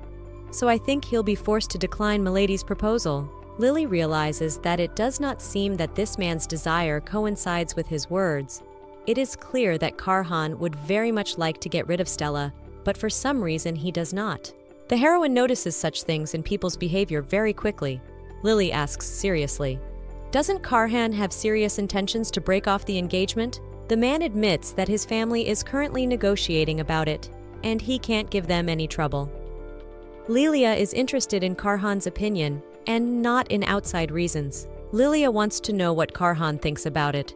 so I think he'll be forced to decline Milady's proposal. Lily realizes that it does not seem that this man's desire coincides with his words. It is clear that Karhan would very much like to get rid of Stella, but for some reason he does not. The heroine notices such things in people's behavior very quickly. Lily asks seriously, doesn't Karhan have serious intentions to break off the engagement? The man admits that his family is currently negotiating about it, and he can't give them any trouble. Lilia is interested in Karhan's opinion, and not in outside reasons. Lilia wants to know what Karhan thinks about it.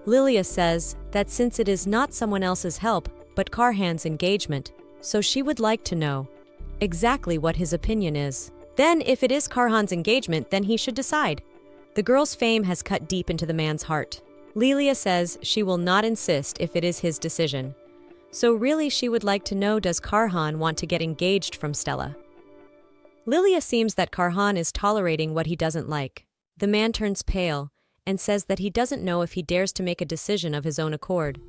Lilia says that since it is not someone else's help, but Karhan's engagement, so she would like to know. exactly what his opinion is. Then, if it is Karhan's engagement, then he should decide. The girl's fame has cut deep into the man's heart. Lilia says she will not insist if it is his decision. So really she would like to know, does Karhan want to get engaged from Stella? Lilia seems that Karhan is tolerating what he doesn't like. The man turns pale and says that he doesn't know if he dares to make a decision of his own accord.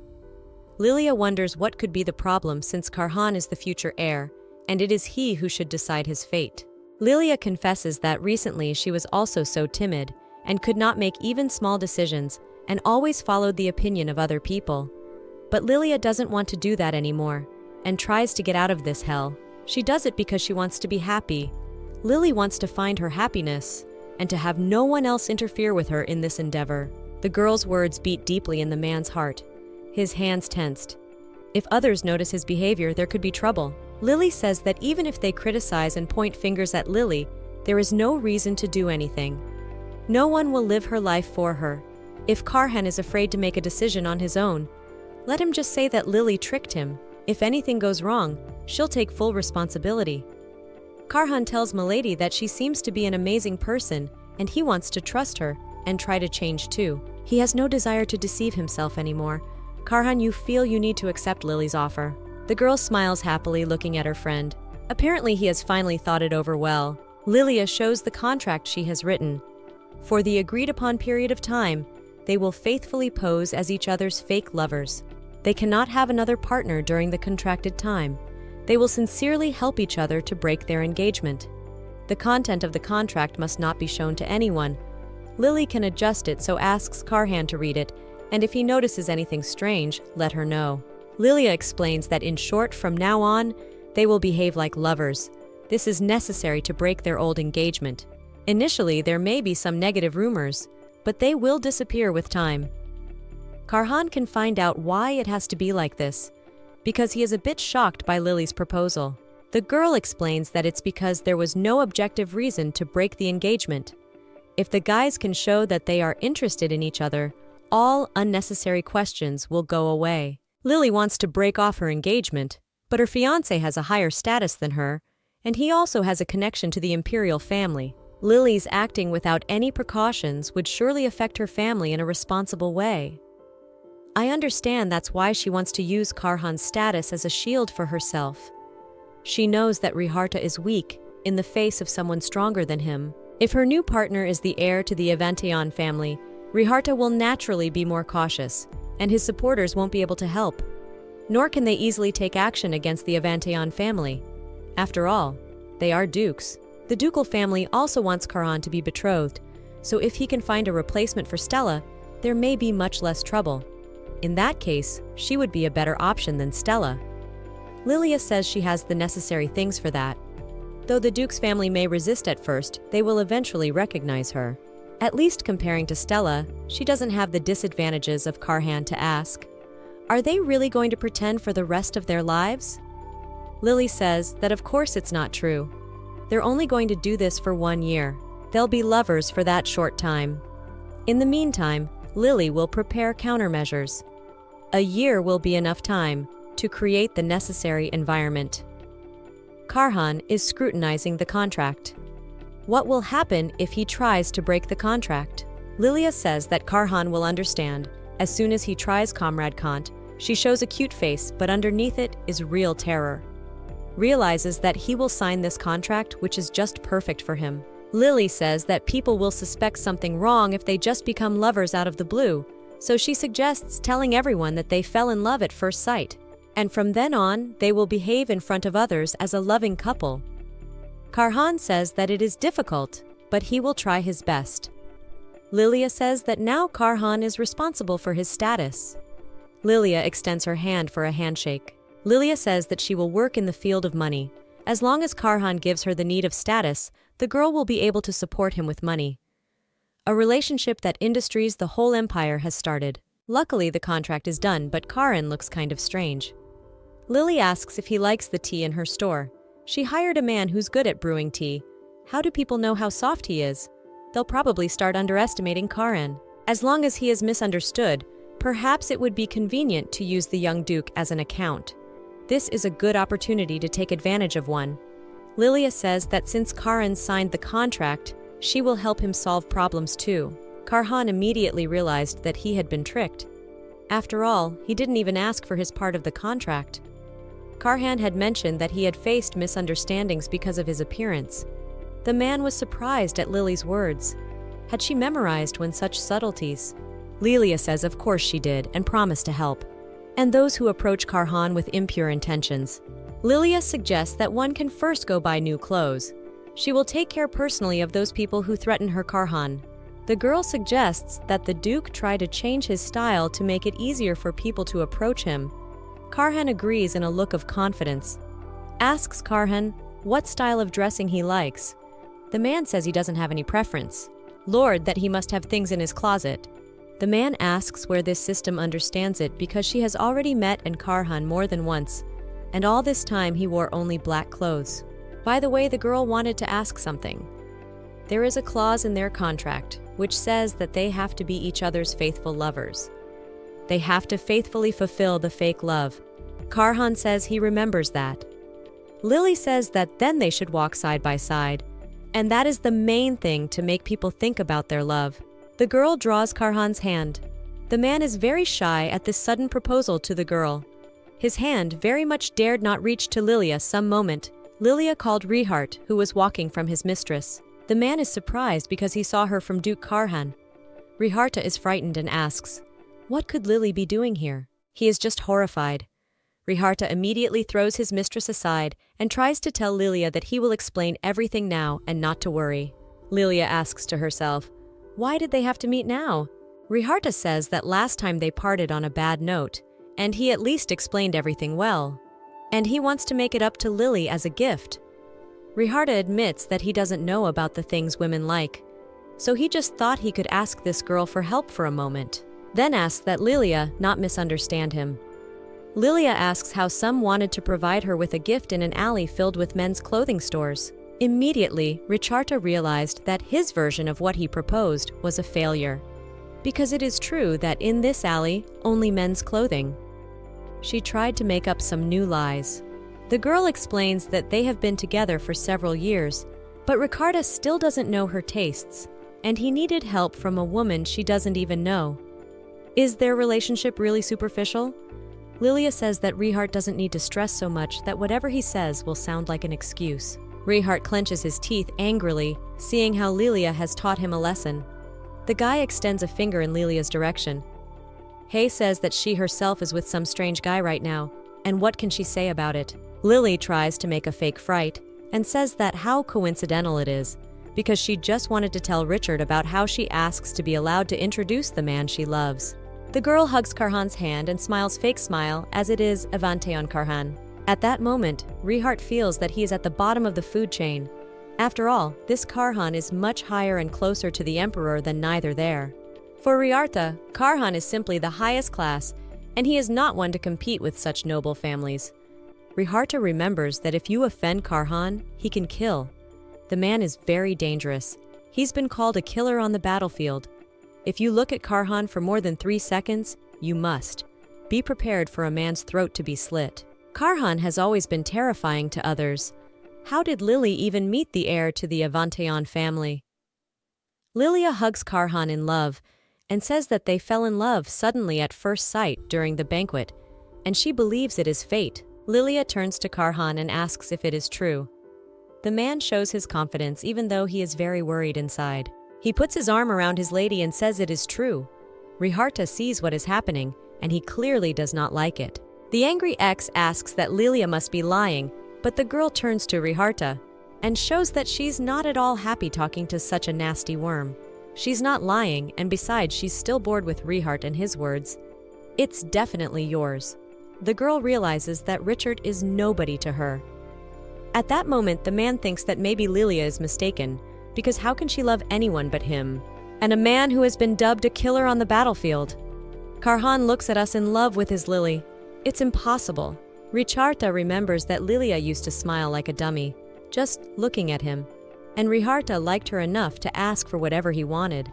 Lilia wonders what could be the problem since Karhan is the future heir, and it is he who should decide his fate. Lilia confesses that recently she was also so timid and could not make even small decisions and always followed the opinion of other people. But Lilia doesn't want to do that anymore and tries to get out of this hell. She does it because she wants to be happy. Lily wants to find her happiness and to have no one else interfere with her in this endeavor. The girl's words beat deeply in the man's heart. His hands tensed. If others notice his behavior, there could be trouble. Lily says that even if they criticize and point fingers at Lily, there is no reason to do anything. No one will live her life for her. If Karhan is afraid to make a decision on his own, let him just say that Lily tricked him. If anything goes wrong, she'll take full responsibility. Karhan tells Milady that she seems to be an amazing person and he wants to trust her and try to change too. He has no desire to deceive himself anymore. Karhan, you feel you need to accept Lily's offer. The girl smiles happily, looking at her friend. Apparently he has finally thought it over well. Lilia shows the contract she has written. For the agreed-upon period of time, they will faithfully pose as each other's fake lovers. They cannot have another partner during the contracted time. They will sincerely help each other to break their engagement. The content of the contract must not be shown to anyone. Lily can adjust it, so asks Karhan to read it, and if he notices anything strange, let her know. Lilia explains that in short, from now on, they will behave like lovers. This is necessary to break their old engagement. Initially, there may be some negative rumors, but they will disappear with time. Karhan can find out why it has to be like this, because he is a bit shocked by Lily's proposal. The girl explains that it's because there was no objective reason to break the engagement. If the guys can show that they are interested in each other, all unnecessary questions will go away. Lily wants to break off her engagement, but her fiancé has a higher status than her, and he also has a connection to the imperial family. Lily's acting without any precautions would surely affect her family in a responsible way. I understand that's why she wants to use Karhan's status as a shield for herself. She knows that Riharta is weak in the face of someone stronger than him. If her new partner is the heir to the Avanteon family, Riharta will naturally be more cautious, and his supporters won't be able to help. Nor can they easily take action against the Avanteon family. After all, they are dukes. The ducal family also wants Karhan to be betrothed, so if he can find a replacement for Stella, there may be much less trouble. In that case, she would be a better option than Stella. Lilia says she has the necessary things for that. Though the Duke's family may resist at first, they will eventually recognize her. At least comparing to Stella, she doesn't have the disadvantages of Karhan to ask, are they really going to pretend for the rest of their lives? Lily says that of course it's not true. They're only going to do this for 1 year. They'll be lovers for that short time. In the meantime, Lily will prepare countermeasures. A year will be enough time to create the necessary environment. Karhan is scrutinizing the contract. What will happen if he tries to break the contract? Lilia says that Karhan will understand. As soon as he tries, Comrade Kant, she shows a cute face, but underneath it is real terror. Realizes that he will sign this contract, which is just perfect for him. Lily says that people will suspect something wrong if they just become lovers out of the blue, so she suggests telling everyone that they fell in love at first sight, and from then on, they will behave in front of others as a loving couple. Karhan says that it is difficult, but he will try his best. Lilia says that now Karhan is responsible for his status. Lilia extends her hand for a handshake. Lilia says that she will work in the field of money. As long as Karhan gives her the need of status, the girl will be able to support him with money. A relationship that industries the whole empire has started. Luckily, the contract is done, but Karan looks kind of strange. Lily asks if he likes the tea in her store. She hired a man who's good at brewing tea. How do people know how soft he is? They'll probably start underestimating Karan. As long as he is misunderstood, perhaps it would be convenient to use the young duke as an account. This is a good opportunity to take advantage of one. Lilia says that since Karan signed the contract, she will help him solve problems too. Karhan immediately realized that he had been tricked. After all, he didn't even ask for his part of the contract. Karhan had mentioned that he had faced misunderstandings because of his appearance. The man was surprised at Lily's words. Had she memorized such subtleties? Lilia says of course she did and promised to help. And those who approach Karhan with impure intentions. Lilia suggests that one can first go buy new clothes. She will take care personally of those people who threaten her Karhan. The girl suggests that the Duke try to change his style to make it easier for people to approach him. Karhan agrees in a look of confidence. Asks Karhan what style of dressing he likes. The man says he doesn't have any preference. Lord, that he must have things in his closet. The man asks where this system understands it because she has already met Karhan more than once, and all this time he wore only black clothes. By the way, the girl wanted to ask something. There is a clause in their contract which says that they have to be each other's faithful lovers. They have to faithfully fulfill the fake love. Karhan says he remembers that. Lily says that then they should walk side by side, and that is the main thing to make people think about their love. The girl draws Karhan's hand. The man is very shy at this sudden proposal to the girl. His hand very much dared not reach to Lilia some moment. Lilia called Rihart, who was walking from his mistress. The man is surprised because he saw her from Duke Karhan. Riharta is frightened and asks, "What could Lily be doing here?" He is just horrified. Riharta immediately throws his mistress aside and tries to tell Lilia that he will explain everything now and not to worry. Lilia asks to herself, why did they have to meet now? Riharta says that last time they parted on a bad note, and he at least explained everything well. And he wants to make it up to Lily as a gift. Riharta admits that he doesn't know about the things women like, so he just thought he could ask this girl for help for a moment, then asks that Lilia not misunderstand him. Lilia asks how some wanted to provide her with a gift in an alley filled with men's clothing stores. Immediately, Richarta realized that his version of what he proposed was a failure, because it is true that in this alley, only men's clothing. She tried to make up some new lies. The girl explains that they have been together for several years, but Ricardo still doesn't know her tastes, and he needed help from a woman she doesn't even know. Is their relationship really superficial? Lilia says that Rihart doesn't need to stress so much that whatever he says will sound like an excuse. Rihart clenches his teeth angrily, seeing how Lilia has taught him a lesson. The guy extends a finger in Lilia's direction. Hay says that she herself is with some strange guy right now, and what can she say about it? Lily tries to make a fake fright, and says that how coincidental it is, because she just wanted to tell Richard about how she asks to be allowed to introduce the man she loves. The girl hugs Karhan's hand and smiles fake smile as it is Avante on Karhan. At that moment, Rihart feels that he is at the bottom of the food chain. After all, this Karhan is much higher and closer to the emperor than neither there. For Riarta, Karhan is simply the highest class, and he is not one to compete with such noble families. Riharta remembers that if you offend Karhan, he can kill. The man is very dangerous. He's been called a killer on the battlefield. If you look at Karhan for more than 3 seconds, you must. Be prepared for a man's throat to be slit. Karhan has always been terrifying to others. How did Lily even meet the heir to the Avanteon family? Lilia hugs Karhan in love and says that they fell in love suddenly at first sight during the banquet, and she believes it is fate. Lilia turns to Karhan and asks if it is true. The man shows his confidence even though he is very worried inside. He puts his arm around his lady and says it is true. Riharta sees what is happening, and he clearly does not like it. The angry ex asks that Lilia must be lying, but the girl turns to Riharta and shows that she's not at all happy talking to such a nasty worm. She's not lying, and besides, she's still bored with Rihart and his words. It's definitely yours. The girl realizes that Richard is nobody to her. At that moment, the man thinks that maybe Lilia is mistaken, because how can she love anyone but him? And a man who has been dubbed a killer on the battlefield. Karhan looks at us in love with his Lily. It's impossible. Richarta remembers that Lilia used to smile like a dummy, just looking at him, and Riharta liked her enough to ask for whatever he wanted.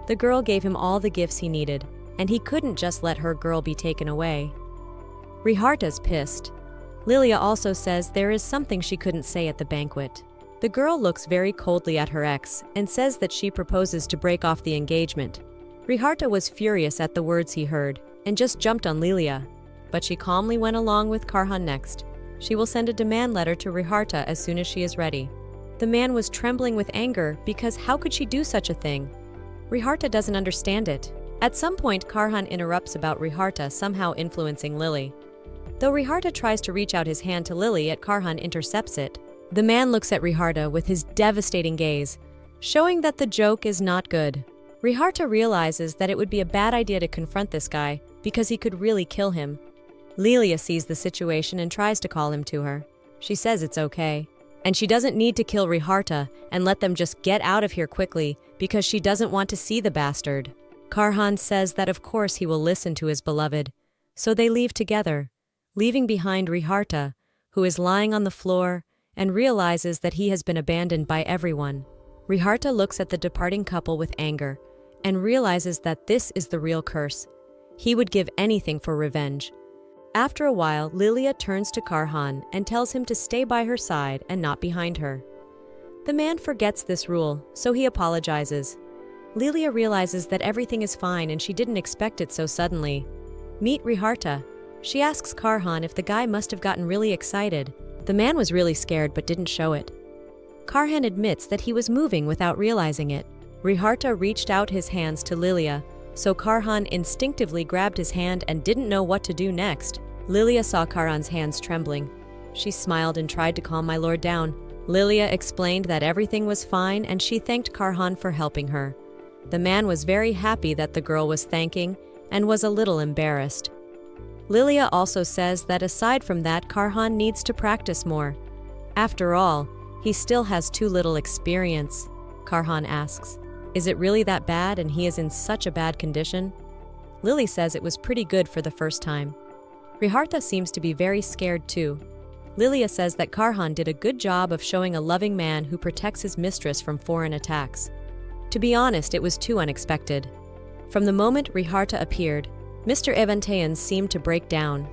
The girl gave him all the gifts he needed, and he couldn't just let her girl be taken away. Riharta's pissed. Lilia also says there is something she couldn't say at the banquet. The girl looks very coldly at her ex and says that she proposes to break off the engagement. Riharta was furious at the words he heard and just jumped on Lilia, but she calmly went along with Karhan next. She will send a demand letter to Riharta as soon as she is ready. The man was trembling with anger because how could she do such a thing? Riharta doesn't understand it. At some point, Karhan interrupts about Riharta somehow influencing Lily. Though Riharta tries to reach out his hand to Lily, Karhan intercepts it. The man looks at Riharta with his devastating gaze, showing that the joke is not good. Riharta realizes that it would be a bad idea to confront this guy because he could really kill him. Lilia sees the situation and tries to call him to her. She says it's okay, and she doesn't need to kill Riharta and let them just get out of here quickly because she doesn't want to see the bastard. Karhan says that of course he will listen to his beloved, so they leave together, leaving behind Riharta, who is lying on the floor and realizes that he has been abandoned by everyone. Riharta looks at the departing couple with anger and realizes that this is the real curse. He would give anything for revenge. After a while, Lilia turns to Karhan and tells him to stay by her side and not behind her. The man forgets this rule, so he apologizes. Lilia realizes that everything is fine and she didn't expect it so suddenly. Meet Riharta. She asks Karhan if the guy must have gotten really excited. The man was really scared but didn't show it. Karhan admits that he was moving without realizing it. Riharta reached out his hands to Lilia, so Karhan instinctively grabbed his hand and didn't know what to do next. Lilia saw Karhan's hands trembling. She smiled and tried to calm my lord down. Lilia explained that everything was fine and she thanked Karhan for helping her. The man was very happy that the girl was thanking and was a little embarrassed. Lilia also says that aside from that, Karhan needs to practice more. After all, he still has too little experience. Karhan asks, "Is it really that bad and he is in such a bad condition?" Lily says it was pretty good for the first time. Riharta seems to be very scared too. Lilia says that Karhan did a good job of showing a loving man who protects his mistress from foreign attacks. To be honest, it was too unexpected. From the moment Riharta appeared, Mr. Evantayan seemed to break down.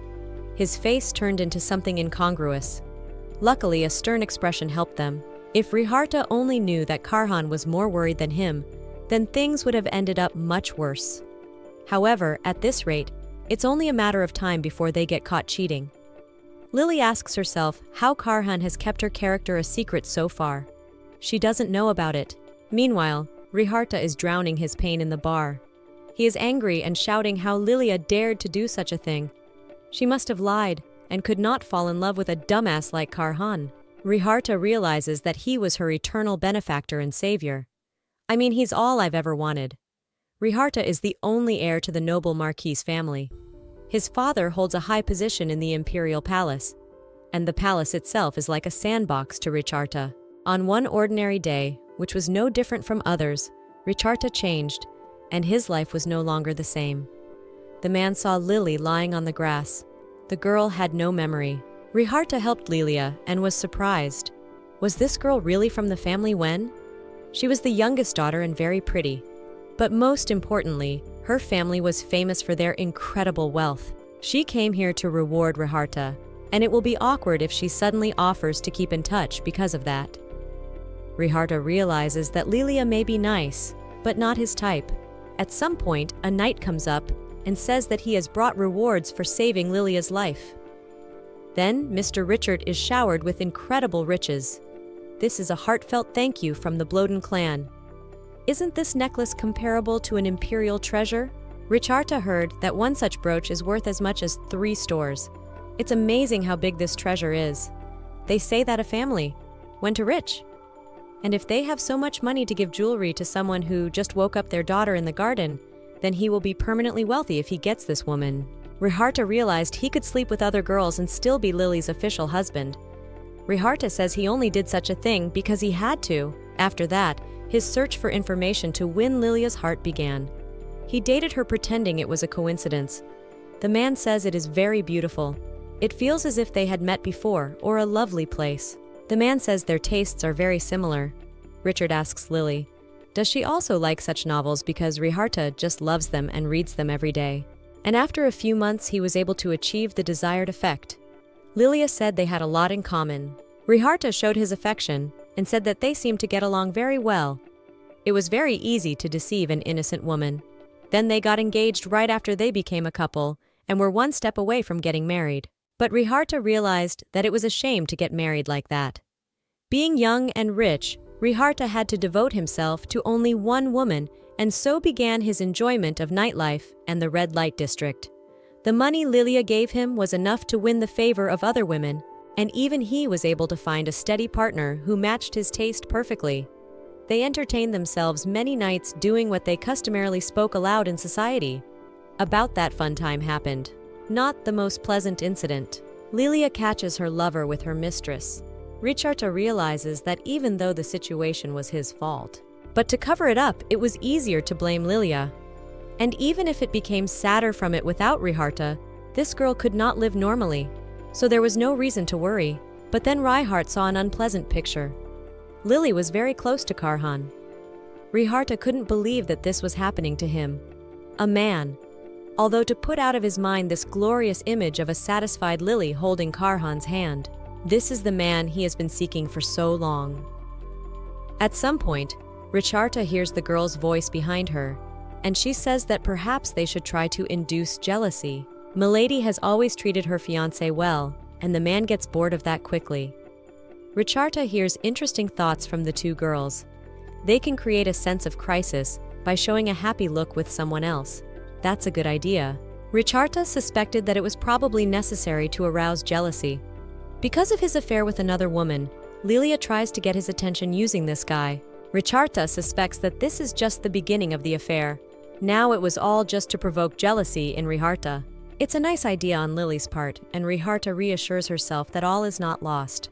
His face turned into something incongruous. Luckily, a stern expression helped them. If Riharta only knew that Karhan was more worried than him, then things would have ended up much worse. However, at this rate, it's only a matter of time before they get caught cheating. Lily asks herself how Karhan has kept her character a secret so far. She doesn't know about it. Meanwhile, Riharta is drowning his pain in the bar. He is angry and shouting how Lilia dared to do such a thing. She must have lied and could not fall in love with a dumbass like Karhan. Riharta realizes that he was her eternal benefactor and savior. I mean, he's all I've ever wanted. Riharta is the only heir to the noble Marquis family. His father holds a high position in the imperial palace, and the palace itself is like a sandbox to Riharta. On one ordinary day, which was no different from others, Riharta changed, and his life was no longer the same. The man saw Lily lying on the grass. The girl had no memory. Riharta helped Lilia and was surprised. Was this girl really from the family Wen? She was the youngest daughter and very pretty. But most importantly, her family was famous for their incredible wealth. She came here to reward Riharta, and it will be awkward if she suddenly offers to keep in touch because of that. Riharta realizes that Lilia may be nice, but not his type. At some point, a knight comes up and says that he has brought rewards for saving Lilia's life. Then, Mr. Richard is showered with incredible riches. This is a heartfelt thank you from the Bloden clan. Isn't this necklace comparable to an imperial treasure? Riharta heard that one such brooch is worth as much as 3 stores. It's amazing how big this treasure is. They say that a family went to rich. And if they have so much money to give jewelry to someone who just woke up their daughter in the garden, then he will be permanently wealthy if he gets this woman. Riharta realized he could sleep with other girls and still be Lily's official husband. Riharta says he only did such a thing because he had to. After that, his search for information to win Lilia's heart began. He dated her pretending it was a coincidence. The man says it is very beautiful. It feels as if they had met before, or a lovely place. The man says their tastes are very similar. Richard asks Lily, does she also like such novels because Riharta just loves them and reads them every day? And after a few months, he was able to achieve the desired effect. Lilia said they had a lot in common. Riharta showed his affection and said that they seemed to get along very well. It was very easy to deceive an innocent woman. Then they got engaged right after they became a couple and were one step away from getting married. But Riharta realized that it was a shame to get married like that. Being young and rich, Riharta had to devote himself to only one woman, and so began his enjoyment of nightlife and the red light district. The money Lilia gave him was enough to win the favor of other women, and even he was able to find a steady partner who matched his taste perfectly. They entertained themselves many nights doing what they customarily spoke aloud in society. About that fun time happened. Not the most pleasant incident. Lilia catches her lover with her mistress. Riharta realizes that even though the situation was his fault, but to cover it up, it was easier to blame Lilia. And even if it became sadder from it without Riharta, this girl could not live normally, so there was no reason to worry. But then Riharta saw an unpleasant picture. Lily was very close to Karhan. Riharta couldn't believe that this was happening to him. A man. Although to put out of his mind this glorious image of a satisfied Lily holding Karhan's hand. This is the man he has been seeking for so long. At some point, Riharta hears the girl's voice behind her, and she says that perhaps they should try to induce jealousy. Milady has always treated her fiancé well, and the man gets bored of that quickly. Riharta hears interesting thoughts from the two girls. They can create a sense of crisis by showing a happy look with someone else. That's a good idea. Riharta suspected that it was probably necessary to arouse jealousy. Because of his affair with another woman, Lilia tries to get his attention using this guy. Riharta suspects that this is just the beginning of the affair. Now it was all just to provoke jealousy in Riharta. It's a nice idea on Lily's part, and Riharta reassures herself that all is not lost.